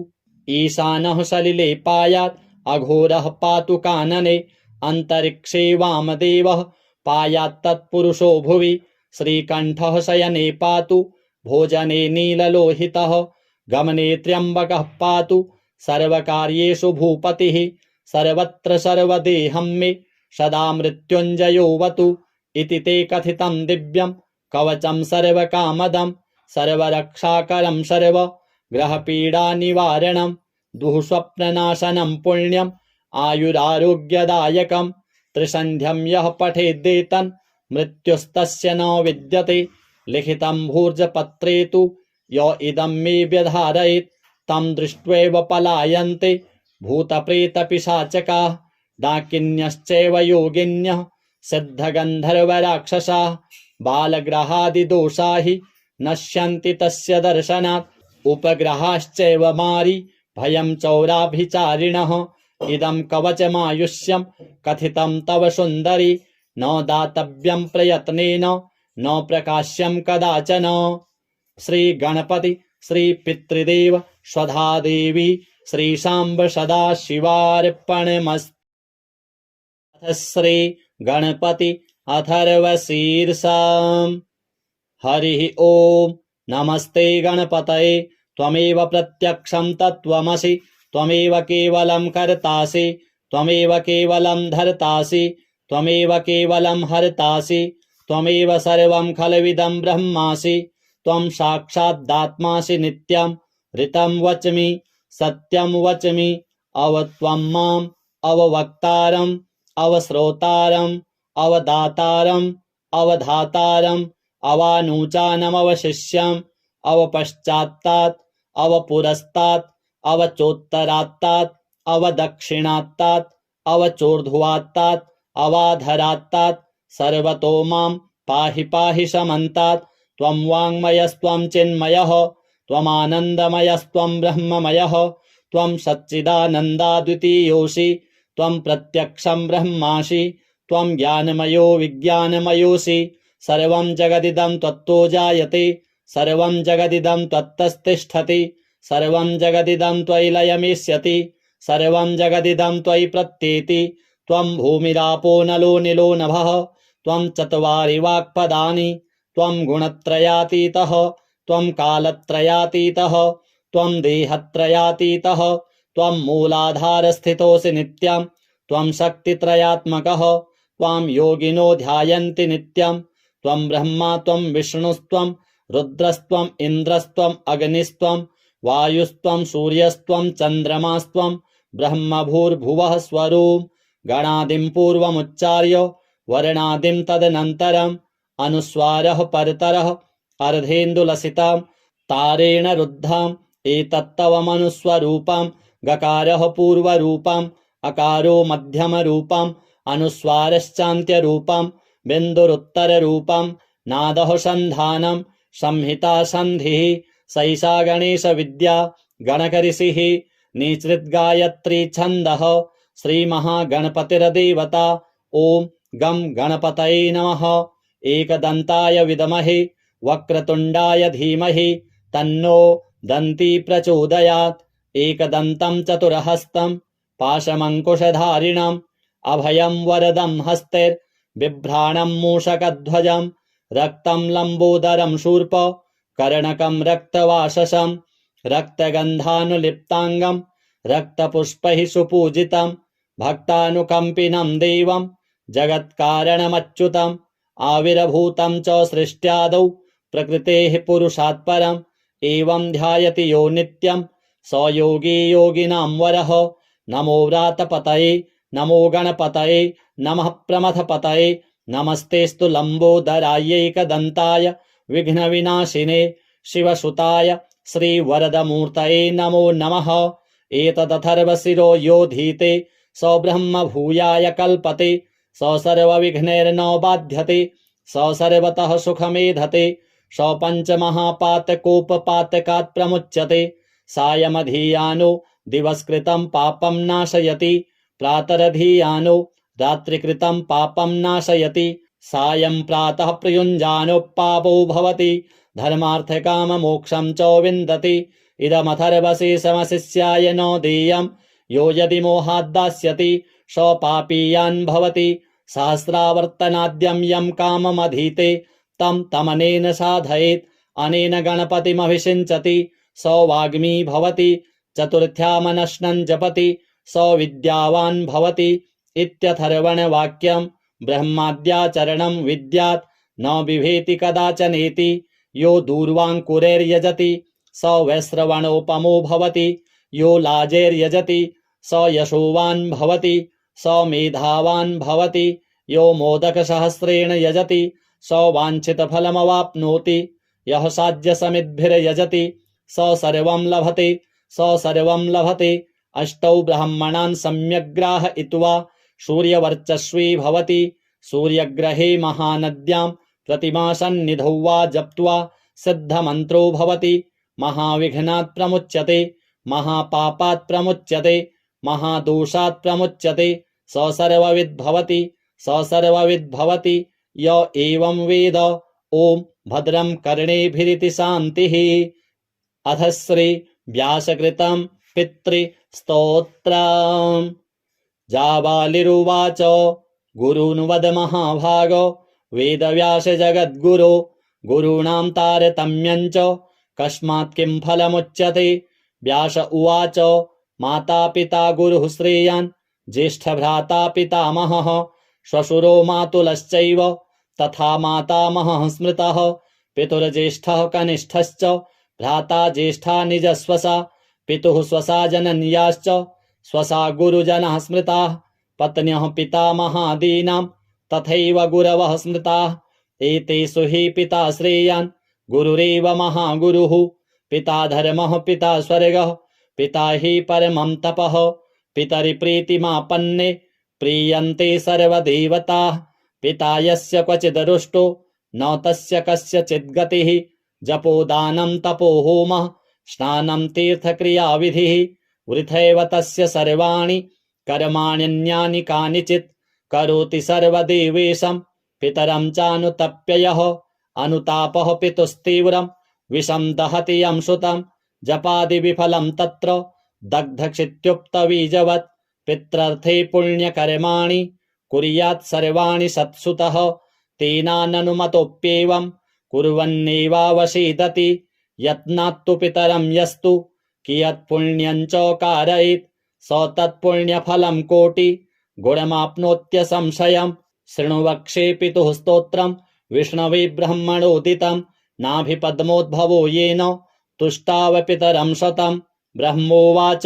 ईशानः सलिले पायात् अघोरः पातु कानने अन्तरिक्षे वामदेवः पायात् तत्पुरुषो भुवि श्रीकण्ठः शयने पातु भोजने नीललोहितः गमने त्र्यम्बकः पातु सर्वकार्येषु भूपतिः सर्वत्र सर्वदेहं मे सदा मृत्युञ्जयोऽवतु इति ते कथितं दिव्यं कवचं सर्वकामदं सर्वरक्षाकरं सर्वग्रहपीडानिवारणं दुःस्वप्ननाशनं पुण्यम् आयुरारोग्यदायकं त्रिसन्ध्यं यः पठेद्देतन् मृत्युस्तस्य न विद्यते लिखितं भूर्जपत्रे तु य इदं मे व्यधारयेत् तं दृष्ट्वैव पलायन्ते भूतप्रेतपिशाचकाः डाकिन्यश्चैव योगिन्यः सिद्धगन्धर्वराक्षसाः बालग्रहादिदोषा हि नश्यन्ति तस्य दर्शनात् उपग्रहाश्चैव मारी भयं चौराभिचारिणः इदं कवचमायुष्यं कथितं तव सुन्दरि न दातव्यं प्रयत्नेन न प्रकाश्यं कदाचन। श्री गणपति श्री पितृदेव स्वधा देवी श्री शाम्ब सदा शिवार्पणमस्तु। श्री गणपति अथर्वशीर्षम्। हरिः ओम नमस्ते गणपतये त्वमेव प्रत्यक्षं तत्त्वमसि त्वमेव केवलं कर्तासि त्वमेव केवलं धर्तासि त्वमेव केवलं हर्तासि त्वमेव सर्वं खलविदं ब्रह्मासि त्वं साक्षादात्मासि नित्यं ऋतं वच्मि सत्यं वच्मि अवत्वं माम् अववक्तारम् अवश्रोतारम् अवदातारम् अवधातारम् अवानुचानमवशिष्यम् अवपश्चात्तात् अवपुरस्तात् अवचोत्तरात्तात् अवदक्षिणात्तात् अवचोर्ध्वात्तात् अवाधरात्तात् सर्वतो मां पाहि पाहि समन्तात् त्वं वाङ्मयस्त्वं चिन्मयः त्वमानन्दमयस्त्वं ब्रह्ममयः त्वं सच्चिदानन्दाद्वितीयोऽसि त्वं प्रत्यक्षं ब्रह्मासि त्वं ज्ञानमयो विज्ञानमयोऽसि सर्वं जगदिदं त्वत्तो जायते सर्वं जगदिदं त्वत्तस्तिष्ठति सर्वं जगदिदं त्वयि लयमिष्यति सर्वं जगदिदं त्वयि प्रत्येति त्वं भूमिरापो नलो निलो नभः त्वं चत्वारि वाक्पदानि त्वं गुणत्रयातीतः त्वं कालत्रयातीतः त्वं देहत्रयातीतः त्वं मूलाधारस्थितोऽसि नित्यं त्वं शक्तित्रयात्मकः त्वां योगिनो ध्यायन्ति नित्यं त्वं ब्रह्मा त्वं विष्णुस्त्वं रुद्रस्त्वं इन्द्रस्त्वं अग्निस्त्वं वायुस्त्वं सूर्यस्त्वं चन्द्रमास्त्वं ब्रह्मभूर्भुवः स्वरूप गणादिं पूर्वमुच्चार्य वर्णादिं तदनन्तरम् अनुस्वारः परतरः अर्धेन्दुलसितां तारेण रुद्धाम् एतत्तवमनुस्वरूपं गकारः पूर्वरूपम् अकारो मध्यमरूपम् अनुस्वारश्चान्त्यरूपम् बिन्दुरुत्तररूपम् नादः सन्धानं संहिता सन्धिः सैषा गणेशविद्या गणकऋषिः निसृद्गायत्री छन्दः श्रीमहागणपतिर्देवता ॐ गं गणपतये नमः। एकदन्ताय विद्महे वक्रतुण्डाय धीमहि तन्नो दन्ती प्रचोदयात्। एकदन्तं चतुर्हस्तं पाशमङ्कुशधारिणम् अभयं वरदं हस्तैर्बिभ्राणं मूषकध्वजं रक्तं लम्बोदरं शूर्प कर्णकं रक्तवाससं रक्तगन्धानुलिप्ताङ्गं रक्तपुष्पैः सुपूजितं भक्तानुकम्पिनं देवं जगत्कारणमच्युतम् आविर्भूतं च सृष्ट्यादौ प्रकृतेः पुरुषात् परम् एवं ध्यायति यो नित्यं स योगी योगिनां वरः। नमो व्रातपतये नमो गणपतये नमः प्रमथपतये नमस्तेस्तु लम्बोदरायैकदन्ताय विघ्नविनाशिने शिवसुताय श्रीवरदमूर्तये नमो नमः। एतदथर्वशिरो योधीते स ब्रह्मभूयाय कल्पते स सर्वविघ्नैर्न बाध्यते स सर्वतः सुखमेधते स पञ्चमहापातकोपपातकात् प्रमुच्यते सायमधीयानो दिवसकृतं पापं नाशयति प्रातरधीयानो रात्रिकृतं पापं नाशयति सायं प्रातः प्रयुञ्जानो पापो भवति धर्मार्थकाममोक्षं च विन्दति इदमथर्वशेषमशिष्याय न देयं यो यदि मोहाद्दास्यति स पापीयान् भवति सहस्रावर्तनाद्यं यं काममधीते तं तमनेन साधयेत् अनेन गणपतिमभिषिञ्चति स वाग्मी भवति चतुर्थ्यामनश्नं जपति स विद्यावान् भवति इत्यथर्वणवाक्यं ब्रह्माद्याचरणं विद्यात् न बिभेति कदाचनेति यो दूर्वाङ्कुरैर्यजति स वैश्रवणोपमो भवति यो लाजैर्यजति स यशोवान् भवति स मेधावान् भवति यो मोदकसहस्रेण यजति स वाञ्छितफलमवाप्नोति। यः साध्यसमिद्भिर्यजति स सर्वं लभते स सर्वं लभते। अष्टौ ब्राह्मणान् सम्यग्राहयित्वा सूर्यवर्चस्वी भवति। सूर्यग्रहे महानद्यां प्रतिमासन्निधौ वा जप्त्वा सिद्धमन्त्रो भवति। महाविघ्नात् प्रमुच्यते महापापात् प्रमुच्यते महादोषात् प्रमुच्यते। स सर्वविद् भवति स सर्वविद् भवति। य एवं वेद। ओम भद्रं कर्णेभिरिति शान्तिः। अथ श्री व्यासकृतं पितृस्तोत्रम्। जाबालिरुवाच गुरून् वद महाभाग वेदव्यास जगद्गुरो गुरूणां तारतम्यं च कस्मात् किं फलमुच्यते। व्यास उवाच माता पिता गुरुः श्रेयान् ज्येष्ठभ्राता पितामहः श्वशुरो मातुलश्चैव तथा मातामहः स्मृतः। पितुर्ज्येष्ठः कनिष्ठश्च भ्राता ज्येष्ठा निजस्वसा पितुः स्वसा जनन्याश्च स्वसा गुरुजनः स्मृताः। पत्न्यः पितामहादीनां तथैव गुरवः स्मृताः। एतेषु हि पिता श्रेयान् गुरुरेव महागुरुः। पिता धर्मः पिता स्वर्गः पिता हि परमं तपः। पितरि प्रीतिमापन्ने प्रीयन्ते सर्वदेवताः। पिता यस्य क्वचिद् रुष्टो न तस्य कस्यचिद् गतिः। जपोदानं तपो होमः स्नानं तीर्थक्रियाविधिः। वृथैव तस्य सर्वाणि कर्माण्यन्यानि कानिचित्। करोति सर्वदेवेशं पितरं चानुतप्य यः। अनुतापः पितुस्तीव्रं विषं दहति यं सुतं। जपादि विफलं तत्र दग्धक्षित्युक्तबीजवत्। पित्रर्थे पुण्यकर्माणि कुर्यात् सर्वाणि सत्सुतः। तेनाननुमतोऽप्येवं कुर्वन्नेवावसीदति। यत्नात्तु पितरं यस्तु कियत् पुण्यं च कारयेत् स तत्पुण्यफलं कोटि गुणमाप्नोत्यसंशयम्। शृणु वक्षे पितुः स्तोत्रम् विष्णवे ब्रह्मणोदितम्। नाभिपद्मोद्भवो येन तुष्टाव पितरं शतम्। ब्रह्मोवाच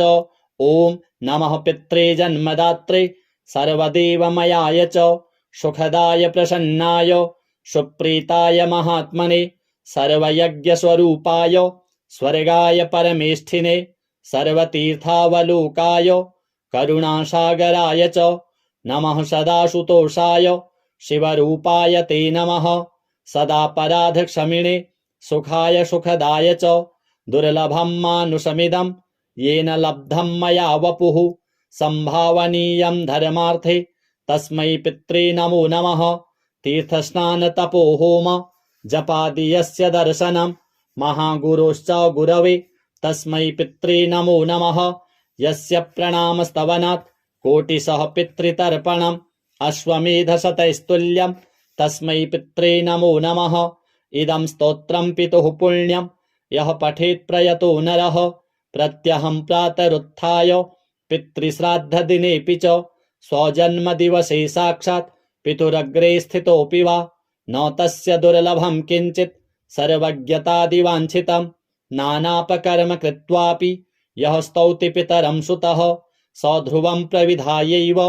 ॐ नमः पित्रे जन्मदात्रे सर्वदेवमयाय च सुखदाय प्रसन्नाय सुप्रीताय महात्मने सर्वयज्ञस्वरूपाय स्वर्गाय परमेष्ठिने सर्वतीर्थावलोकाय करुणासागराय च नमः। सदाशुतोषाय शिवरूपाय ते नमः। सदापराधक्षमिणे सुखाय सुखदाय च दुर्लभं मानुषमिदं येन लब्धं मया वपुः। संभावनीयं धर्मार्थे तस्मै पित्रे नमो नमः। तीर्थस्नान तपो होम जपादि यस्य दर्शनं महागुरोश्च गुरवे तस्मै पित्रे नमो नमः। यस्य प्रणामस्तवनात् कोटिशः पितृतर्पणम् अश्वमेधशतैस्तुल्यं तस्मै पित्रे नमो नमः। इदं स्तोत्रं पितुः पुण्यं यः पठेत् प्रयतो नरः। प्रत्यहं प्रातरुत्थाय पितृश्राद्धदिनेऽपि च स्वजन्मदिवसे साक्षात् पितुरग्रे स्थितोऽपि वा न तस्य दुर्लभं किञ्चित् सर्वज्ञतादिवाञ्छितं। नानापकर्म कृत्वापि यः स्तौति पितरं सुतः स ध्रुवं प्रविधायैव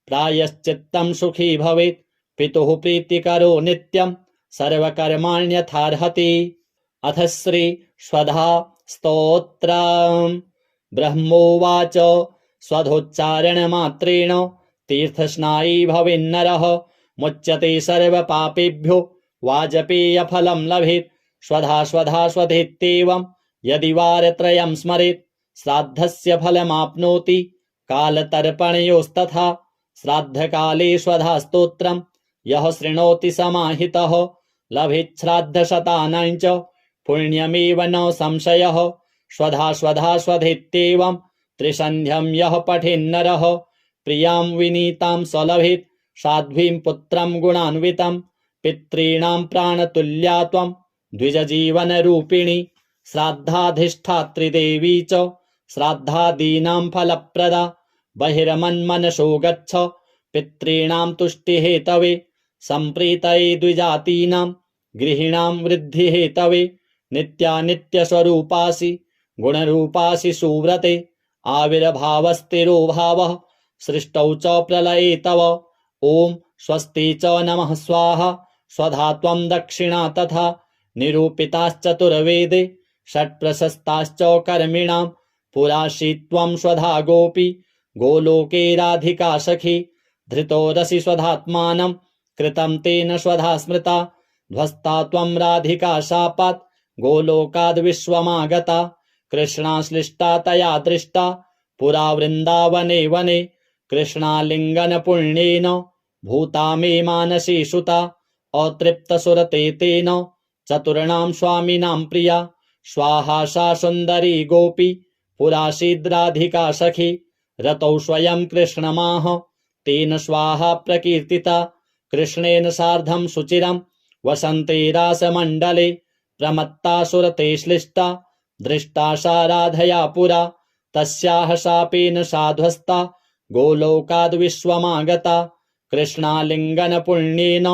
प्रायश्चित्तं सुखी भवेत्। पितुः प्रीतिकरो नित्यं सर्वकर्माण्यथार्हति। अथ श्री स्वधा स्तोत्रम्। ब्रह्मोवाच स्वधोच्चारणमात्रेण तीर्थस्नायी भवेन्नरः मुच्यते सर्वपापेभ्यो वाजपेयफलं लभेत्। स्वधा स्वधा स्वधेत्येवं यदि वारत्रयं स्मरेत् श्राद्धस्य फलमाप्नोति कालतर्पणयोस्तथा। श्राद्धकाले स्वधा स्तोत्रं यः शृणोति समाहितः लभेत् श्राद्धशतानां च पुण्यमेव न संशयः। स्वधा स्वधा स्वधेत्येवं त्रिसन्ध्यं यः पठेन्नरः प्रियां विनीतां स लभेत् साध्वीं पुत्रं गुणान्वितं। पितॄणां प्राणतुल्या त्वं द्विजजीवनरूपिणी श्राद्धाधिष्ठात्री देवी च श्राद्धादीनां फलप्रदा। बहिर्मन्मनसो गच्छ पितॄणां तुष्टिहेतवे सम्प्रीतये द्विजातीनां गृहीणां वृद्धिहेतवे। नित्यानित्यस्वरूपासि गुणरूपासि सुव्रते आविर्भावस्तिरो भावः सृष्टौ च प्रलये तव। ॐ स्वस्ति च नमः स्वाहा स्वधात्वं दक्षिणा तथा निरूपिताश्चतुर्वेदे षट्प्रशस्ताश्च कर्मिणां पुराशीत्वं स्वधा गोपी गोलोके राधिका सखी धृतो रसि स्वधात्मानं कृतं तेन स्वधा स्मृता ध्वस्ता त्वं राधिका शापात् गोलोकाद् विश्वमागता कृष्णाश्लिष्टा तया दृष्टा पुरा वृन्दावने वने कृष्णालिङ्गन पुण्येन भूता मे मानसी सुता अतृप्तसुरते तेन चतुर्णां स्वामिनां प्रिया स्वाहा सा सुन्दरी गोपी पुरासीद्राधिका सखी रतौ स्वयं कृष्णमाह तेन स्वाहा प्रकीर्तिता कृष्णेन सार्धं सुचिरं वसन्ते रासमण्डले प्रमत्ता सुरते श्लिष्टा दृष्टा सा राधया पुरा तस्याः शापेन साध्वस्ता गोलोकाद् विश्वमागता कृष्णालिङ्गन पुण्येन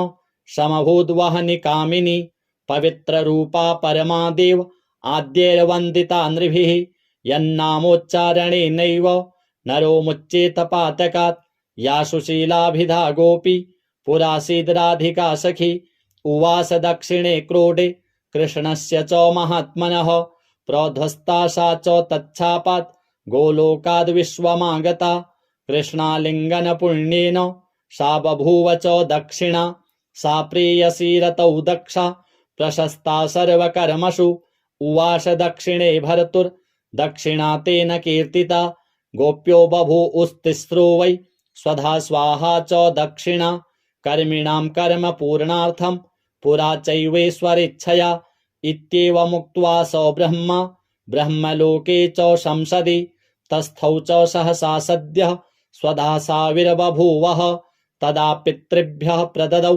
समभूद्वहनि कामिनी पवित्ररूपा परमादेव आद्यैर्वन्दिता नृभिः यन्नामोच्चारणेनैव नरो मुच्येत पातकात् या सुशीलाभिधा गोपी पुरासीद्राधिका सखी उवास दक्षिणे क्रोडे कृष्णस्य च महात्मनः प्रोध्वस्ता सा च तच्छापात् गोलोकाद् विश्वमागता कृष्णालिङ्गन पुण्येन सा बभूव च दक्षिणा सा प्रेयसी रतौ दक्षा प्रशस्ता सर्वकर्मसु उवास दक्षिणे भर्तुर्दक्षिणा तेन कीर्तिता गोप्यो बभूवुस्तिस्रो वै स्वधा स्वाहा च दक्षिणा कर्मिणां कर्म पूर्णार्थं पुरा चैवेश्वरेच्छया इत्येवमुक्त्वा स ब्रह्मा ब्रह्मलोके च संसदि तस्थौ च सहसा सद्यः स्वधा साविर्बभूवः तदा पितृभ्यः प्रददौ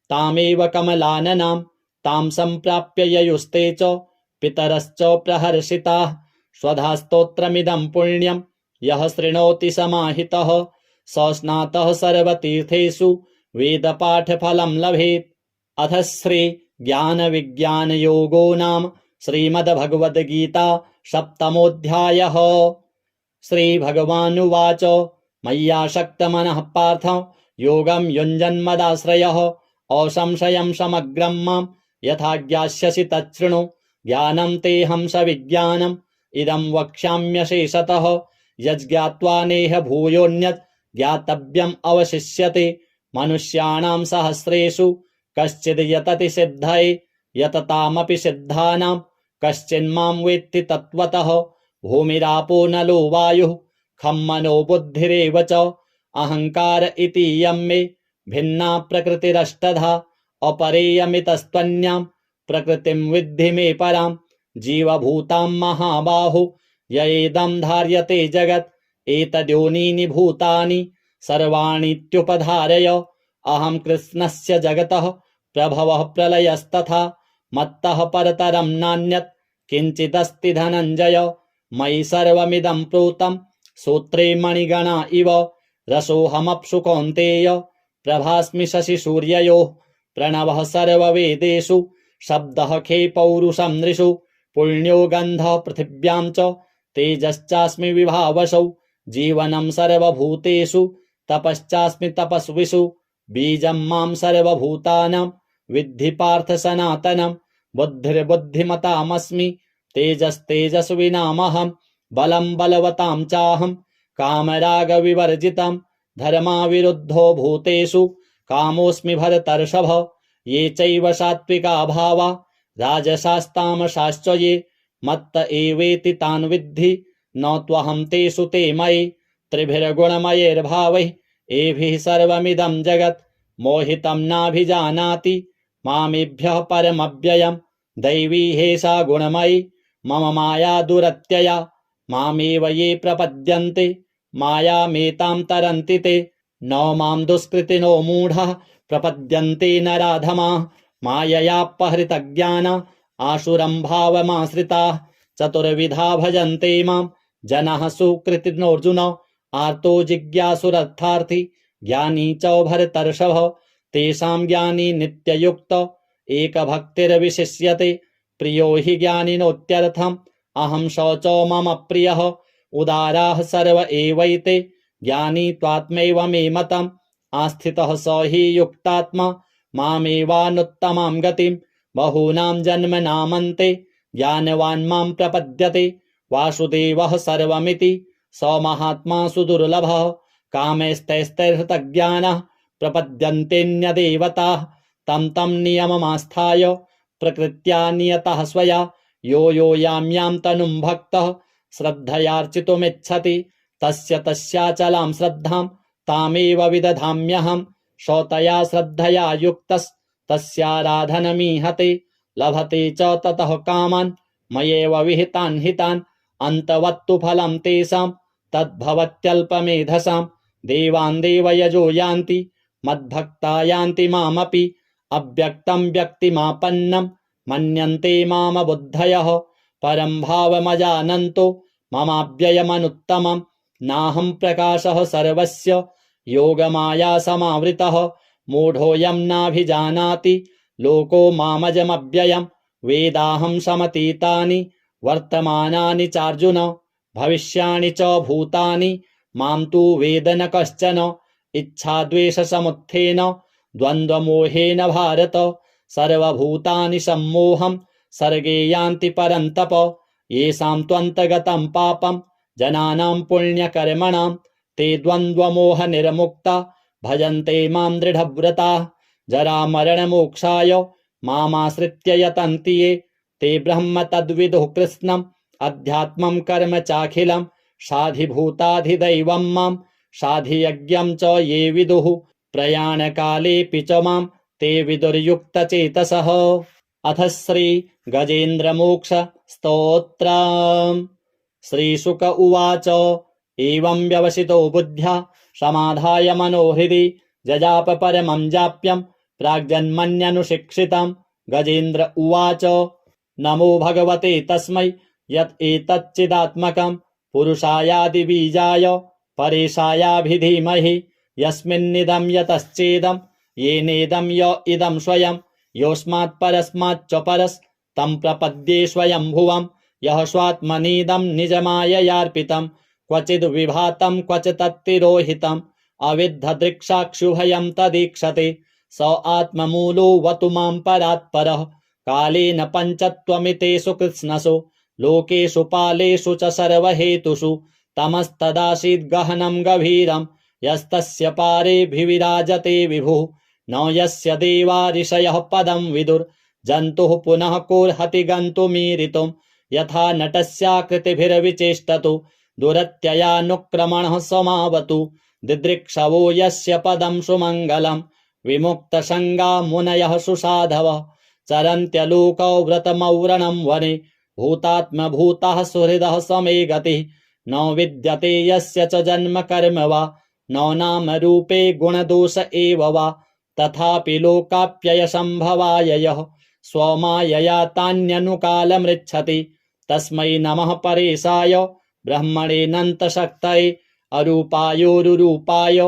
तामेव कमलाननां तां सम्प्राप्य ययुस्ते च पितरश्च प्रहर्षिताः स्वधा स्तोत्रमिदं पुण्यं यः शृणोति समाहितः स स्नातः सर्वतीर्थेषु वेदपाठफलं लभेत्। अथ श्री ज्ञानविज्ञानयोगो नाम श्रीमद्भगवद्गीता सप्तमोऽध्यायः। श्रीभगवानुवाच मय्यासक्तमनः पार्थ योगं युञ्जन्मदाश्रयः असंशयं समग्रं मां यथा ज्ञास्यसि तच्छृणु ज्ञानं तेऽहं सविज्ञानम् इदं वक्ष्याम्यशेषतः यज्ज्ञात्वा नेह भूयोऽन्यत् ज्ञातव्यम् अवशिष्यते मनुष्याणां सहस्रेषु कश्चिद् यतति सिद्धये यततामपि सिद्धानां कश्चिन्मां वेत्ति तत्त्वतः भूमिरापो नलो वायुः खं मनो बुद्धिरेव च अहङ्कार इति यं मे भिन्ना प्रकृतिरष्टधा अपरेयमितस्त्वन्यां प्रकृतिं विद्धि मे परां जीवभूतां महाबाहु ययेदं धार्यते जगत् एतद्योनीनि भूतानि सर्वाणीत्युपधारय अहं कृष्णस्य जगतः प्रभवः प्रलयस्तथा मत्तः परतरं नान्यत् किञ्चिदस्ति धनञ्जय मयि सर्वमिदं प्रोतं सूत्रे मणिगणा इव रसोऽहमप्सु कौन्तेय प्रभास्मि शशिसूर्ययोः प्रणवः सर्ववेदेषु शब्दः खे पौरुषं नृषु पुण्यो गन्धः पृथिव्यां च तेजश्चास्मि विभावसौ जीवनं सर्वभूतेषु तपश्चास्मि तपस्विषु बीजं मां सर्वभूतानां विद्धि पार्थ सनातनं बुद्धिर्बुद्धिमतामस्मि तेजस्तेजस्विनामहं बलं बलवतां चाहं कामरागविवर्जितं धर्माविरुद्धो भूतेषु कामोऽस्मि भरतर्षभ ये चैव सात्विका भावा राजसास्तामसाश्च ये मत्त एवेति तान् विद्धि न त्वहं तेषु ते मयि त्रिभिर्गुणमयैर्भावैः एभिः सर्वमिदं जगत् मोहितं नाभिजानाति मामेभ्यः परमव्ययम् दैवी हेषा गुणमयी मम माया दुरत्यया मामेव ये प्रपद्यन्ते मायामेतां तरन्ति ते न मां दुष्कृतिनो मूढः प्रपद्यन्ते नराधमाः माययापहृतज्ञाना आसुरं भावमाश्रिताः चतुर्विधा भजन्ते मां जनाः सुकृतिनोऽर्जुन आर्तो जिज्ञासुरर्थार्थी ज्ञानी च भरतर्षभ तेषां ज्ञानी नित्ययुक्त एकभक्तिर्विशिष्यते प्रियो हि ज्ञानिनोत्यर्थम् अहं स च मम प्रियः उदाराः सर्व एवैते ज्ञानी त्वात्मैव मे मतम् आस्थितः स हि युक्तात्मा मामेवानुत्तमां गतिं बहूनां जन्मनामन्ते ज्ञानवान् मां प्रपद्यते। वासुदेवः सर्वमिति स महात्मा सुदुर्लभः। कामैस्तैस्तैर्हृतज्ञानः प्रपद्यन्तेऽन्यदेवताः। तं तं नियममास्थाय प्रकृत्या नियतः स्वया यो यो यां यां तनुं भक्तः श्रद्धयार्चितुमिच्छति तस्य तस्याचलां श्रद्धां तामेव विदधाम्यहम्। सतया श्रद्धया युक्तस्तस्याराधनमीहते लभते च ततः कामान् मयैव विहितान् हितान्। अन्तवत्तु फलं तेषां तद्भवत्यल्पमेधसां। देवान् देवयजो यान्ति मद्भक्ता यान्ति मामपि। अव्यक्तं व्यक्तिमापन्नं मन्यन्ते मामबुद्धयः। परं भावमजानन्तो ममाव्ययमनुत्तमं। नाहं प्रकाशः सर्वस्य योगमाया समावृतः। मूढोऽयं नाभिजानाति लोको मामजमव्ययम्। वेदाहं समतीतानि वर्तमानानि चार्जुन भविष्याणि च भूतानि मां तु वेद न कश्चन। इच्छाद्वेषसमुत्थेन द्वन्द्वमोहेन भारत सर्वभूतानि सम्मोहं सर्गे यान्ति परन्तप। येषां त्वन्तगतं पापं जनानां पुण्यकर्मणां ते द्वन्द्वमोहनिर्मुक्ता भजन्ते मां दृढव्रताः। जरामरणमोक्षाय मामाश्रित्य यतन्ति ये ते ब्रह्म तद्विदुः कृत्स्नम् अध्यात्मं कर्म चाखिलं। साधिभूताधिदैवं मां साधियज्ञं च ये विदुः प्रयाणकालेऽपि च मां ते विदुर्युक्तचेतसः। अथ श्री गजेन्द्रमोक्ष स्तोत्रम्। श्रीशुक उवाच एवं व्यवसितो बुद्ध्या समाधाय मनोहृदि जजाप परमं जाप्यं प्राग्जन्मन्यनुशिक्षितं। गजेन्द्र उवाच नमो भगवते तस्मै यत् एतच्चिदात्मकं पुरुषायादिबीजाय परेशायाभिधीमहि। यस्मिन्निदं यतश्चेदं येनेदं य इदं स्वयं योऽस्मात् परस्माच्च परस् तं प्रपद्ये स्वयंभुवम्। यः स्वात्मनीदं निजमाययार्पितं क्वचिद् विभातं क्वच तत्तिरोहितम् अविद्धदृक्साक्षुभयं तदीक्षते स आत्ममूलो वतु मां परात्परः। कालेन पञ्चत्वमितेषु कृत्स्नसु लोकेषु पालेषु च सर्वहेतुषु तमस्तदासीद् गहनं गभीरं यस्तस्य पारेऽभिविराजते विभुः। न यस्य देवा ऋषयः पदं विदुर् जन्तुः पुनः कोर्हति गन्तुमीरितुं। यथा नटस्याकृतिभिर्विचेष्टतु दुरत्ययानुक्रमणः समावतु। दिदृक्षवो यस्य पदं सुमङ्गलं विमुक्तसङ्गा मुनयः सुसाधवः चरन्त्यलोकौ व्रतमौरणं वने। भूतात्मभूतः सुहृदः समे गतिः न विद्यते यस्य च जन्म कर्म वा न नाम रूपे गुणदोष एव वा। तथापि लोकाप्ययसम्भवाय यः स्वमायया तान्यनुकालमृच्छति तस्मै नमः परेशाय ब्रह्मणेऽनन्तशक्तये अरूपायोरुरूपाय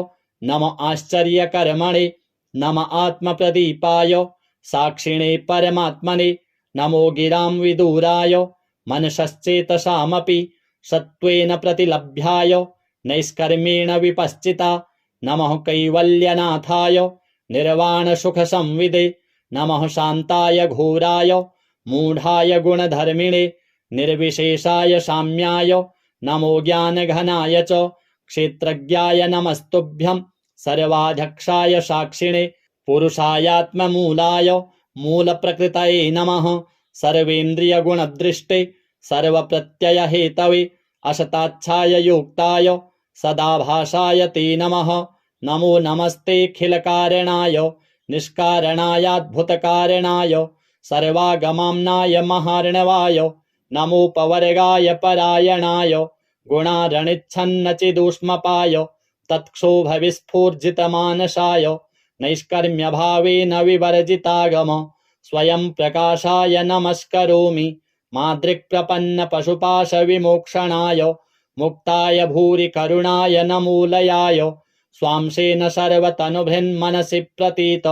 नम आश्चर्यकर्मणे नम आत्मप्रदीपाय साक्षिणे परमात्मने। नमो गिरां विदुराय मनसश्चेतसामपि सत्त्वेन प्रतिलभ्याय नैष्कर्मेण विपश्चिता। नमः कैवल्यनाथाय निर्वाणसुखसंविदे नमः शान्ताय घोराय मूढाय गुणधर्मिणे निर्विशेषाय साम्याय नमो ज्ञानघनाय च क्षेत्रज्ञाय नमस्तुभ्यं सर्वाध्यक्षाय साक्षिणे पुरुषायात्ममूलाय मूलप्रकृतये नमः। सर्वेन्द्रियगुणदृष्टे सर्वप्रत्ययहेतवे असताच्छाय योक्ताय सदाभासाय ते नमः। नमो नमस्तेऽखिलकारणाय निष्कारणायाद्भुतकारणाय सर्वागमाम्नाय महार्णवाय नमोपवर्गाय परायणाय गुणारणिच्छन्नचिदूष्मपाय तत्क्षोभविस्फूर्जितमानसाय नैष्कर्म्यभावेन विवर्जितागम स्वयं प्रकाशाय नमस्करोमि। मादृक्प्रपन्नपशुपाशविमोक्षणाय मुक्ताय भूरि करुणाय नमूलयाय स्वांशेन सर्वतनुभृन्मनसि प्रतीत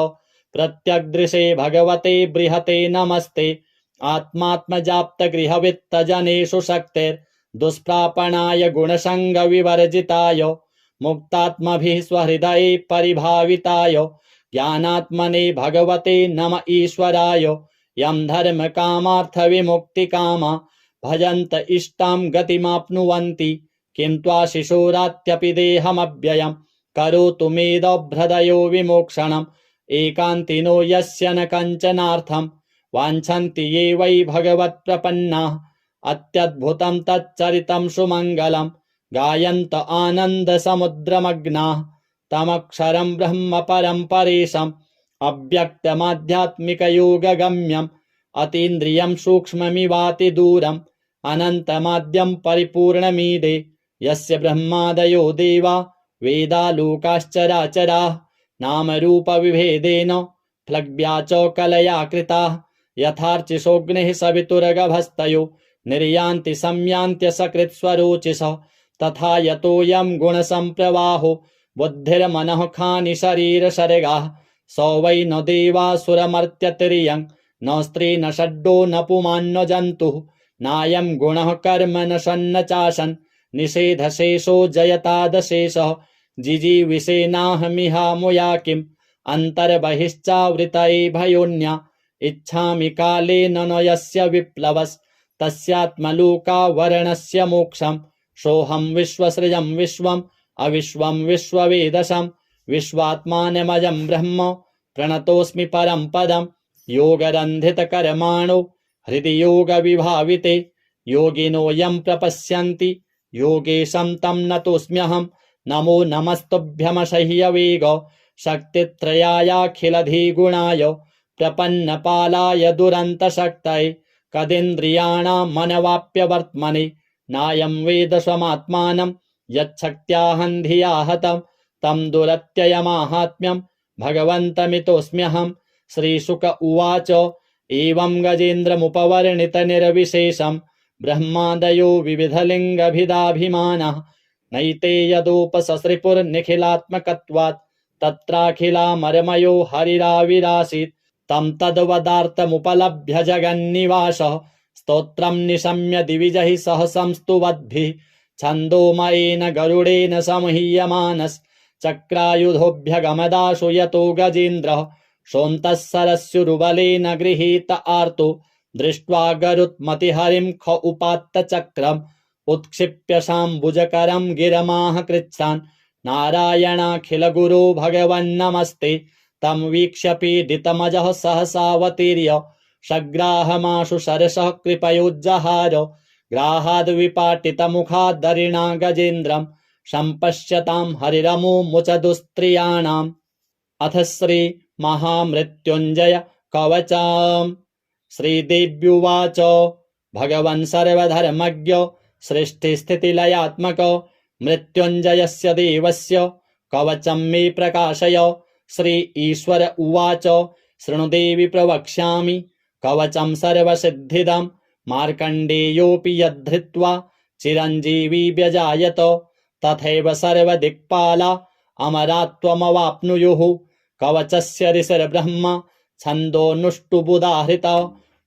प्रत्यग्दृशे भगवते बृहते नमस्ते। आत्मात्मजाप्तगृहवित्तजनेषु शक्तिर्दुष्प्रापणाय गुणसङ्गविवर्जिताय मुक्तात्मभिः स्वहृदये परिभाविताय ज्ञानात्मने भगवते नम ईश्वराय। यं धर्म कामार्थ विमुक्ति कामा भजन्त इष्टां गतिमाप्नुवन्ति। किं त्वाशिशोरात्यपि देहमव्ययम् करोतु मेदभ्रदयो विमोक्षणम्। एकान्तिनो यस्य न कञ्चनार्थम् वाञ्छन्ति ये वै भगवत्प्रपन्नाः। अत्यद्भुतं तच्चरितं सुमङ्गलं गायन्त आनन्दसमुद्रमग्नाः। तमक्षरं ब्रह्म परं परेशम् अव्यक्तमाध्यात्मिकयोगगम्यम्। अतीन्द्रियं सूक्ष्ममिवातिदूरम् अनन्तमाद्यं परिपूर्णमीडे। यस्य ब्रह्मादयो देवा वेदालोकाश्चराचराः नामरूपविभेदेन प्लग्व्या च कलया कृताः। यथार्चिषोऽग्निः सवितुर्गभस्तयो निर्यान्ति संयान्त्यसकृत्स्वरोचिषः। तथा यतोऽयं गुणसम्प्रवाहो बुद्धिर्मनः खानि शरीरसर्गाः। स वै न देवासुरमर्त्यतिर्यं न स्त्री न षड्डो न पुमान् न जन्तुः। नायं गुणः कर्म न सन्न चासन् निषेधशेषो जयतादशेषः। जिजीविषेनाहमिहामुया किम् अन्तर्बहिश्चावृतये भयोन्या। इच्छामि कालेन न यस्य विप्लवस्तस्यात्मलोकावरणस्य मोक्षम्। सोऽहं विश्वसृजं विश्वम् अविश्वं विश्ववेदसं विश्वात्मानमजं ब्रह्म प्रणतोऽस्मि परं पदम्। योगरन्धितकर्माणो हृदि योगविभाविते योगिनो यं प्रपश्यन्ति योगेशं तं नतोऽस्म्यहम्। नमो नमस्तुभ्यमसह्यवेग शक्तित्रयायाखिलधिगुणाय प्रपन्नपालाय दुरन्तशक्तये। कदिन्द्रियाणां मनवाप्यवर्त्मने नायं वेद स्वमात्मानं यच्छक्त्याहं धिया हतं। तं दुरत्ययमाहात्म्यं भगवन्तमितोऽस्म्यहम्। श्रीशुक उवाच एवं गजेन्द्रमुपवर्णितनिर्विशेषं ब्रह्मादयो विविधलिङ्गभिदाभिमानः। नैते यदोपससृपुर्निखिलात्मकत्वात् तत्राखिलामरमयो हरिराविरासीत्। तं तद्वदार्थमुपलभ्य जगन्निवासः स्तोत्रं निशम्य दिविजैः सह संस्तुवद्भिः। छन्दोमयेन गरुडेन संह्यमानश्चक्रायुधोऽभ्यगमदाशु यतो गजेन्द्रः। सोऽन्तः सरस्युरुबलेन गृहीत आर्तो दृष्ट्वा गरुत्मतिहरिं ख उपात्तचक्रम्। उत्क्षिप्य शाम्बुजकरं गिरमाह कृच्छ्रान् नारायणाखिलगुरो भगवन्नमस्ते। तं वीक्ष्य पीडितमजः सहसावतीर्य सग्राहमाशु सरसः कृपयोज्जहार। ग्राहाद्विपाटितमुखादरिणा गजेन्द्रं सम्पश्यतां हरिरमो मुचदुस्त्रियाणाम्। अथ श्री महामृत्युञ्जय कवचम्। श्रीदेव्युवाच भगवन् सर्वधर्मज्ञ सृष्टिस्थितिलयात्मक मृत्युञ्जयस्य देवस्य कवचं मे प्रकाशय। श्री ईश्वर उवाच शृणु देवि प्रवक्ष्यामि कवचं सर्वसिद्धिदं। मार्कण्डेयोऽपि यद्धृत्वा चिरञ्जीवी व्यजायत तथैव सर्वदिक्पाला अमरात्वमवाप्नुयुः। कवचस्य ऋषिर्ब्रह्म छन्दोनुष्टुबुदाहृत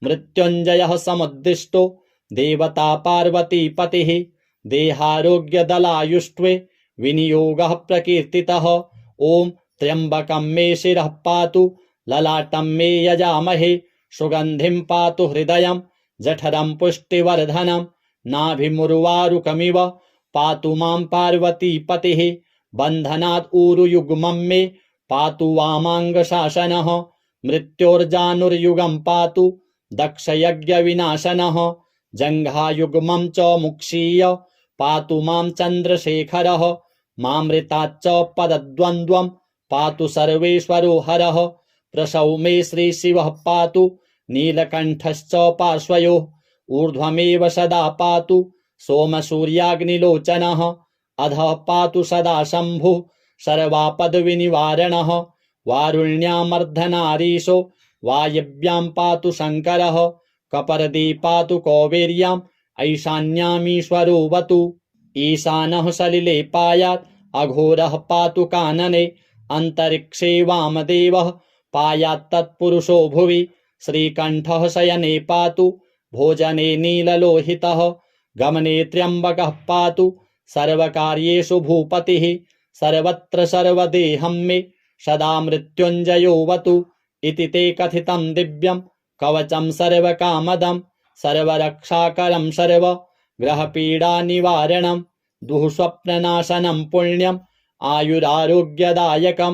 मृत्युञ्जयः समुद्दिष्टो देवता पार्वतीपतिः। देहारोग्यदलायुष्ट्वे विनियोगः प्रकीर्तितः। ॐ त्र्यम्बकं मे शिरः पातु ललाटं मे यजामहे। सुगन्धिं पातु हृदयं जठरं पुष्टिवर्धनं। नाभिमुर्वारुकमिव पातु मां पार्वतीपतिः। बन्धनात् ऊरुयुग्मं मे पातु वामाङ्गशासनः। मृत्योर्जानुर्युगं पातु दक्षयज्ञविनाशनः। जङ्घायुग्मं च मुक्षीय पातु मां चन्द्रशेखरः। मामृताच्च पदद्वन्द्वं पातु सर्वेश्वरो हरः। प्रसौ मे श्रीशिवः पातु नीलकण्ठश्च पार्श्वयोः। ऊर्ध्वमेव सदा पातु सोमसूर्याग्निलोचनः। अधः पातु सदा शम्भुः सर्वापद्विनिवारणः। वारुण्यामर्धनारीशो वायव्यां पातु शङ्करः। कपर्दी पातु कौबेर्याम् ऐशान्यामीश्वरोऽवतु। ईशानः सलिले पायात् अघोरः पातु कानने। अन्तरिक्षे वामदेवः पायात् तत्पुरुषो भुवि। श्रीकण्ठः शयने पातु भोजने नीललोहितः। गमने त्र्यम्बकः पातु सर्वकार्येषु भूपतिः। सर्वत्र सर्वदेहं मे सदा मृत्युञ्जयोऽवतु इति ते कथितं दिव्यं कवचं सर्वकामदं सर्वरक्षाकरं सर्वग्रहपीडानिवारणं दुःस्वप्ननाशनं पुण्यम् आयुरारोग्यदायकं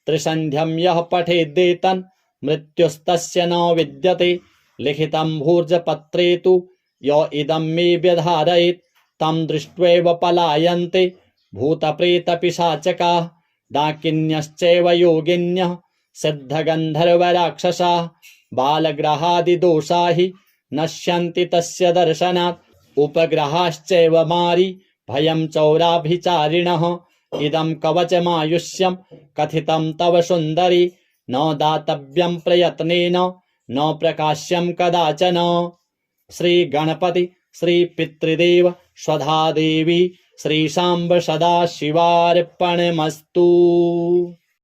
त्रिसन्ध्यं यः पठेद्देतन् मृत्युस्तस्य न विद्यते लिखितं भूर्जपत्रे तु य इदं मे व्यधारयेत् तं दृष्ट्वैव पलायन्ते भूतप्रेतपिशाचकाः डाकिन्यश्चैव योगिन्यः सिद्धगन्धर्वराक्षसाः बालग्रहादिदोषा हि नश्यन्ति तस्य दर्शनात् उपग्रहाश्चैव मारी भयं चौराभिचारिणः इदं कवचमायुष्यं कथितं तव सुन्दरि न दातव्यं प्रयत्नेन न प्रकाश्यं कदाचन। श्री गणपति श्री पितृदेव स्वधा देवी श्री शाम्ब सदा शिवार्पणमस्तु।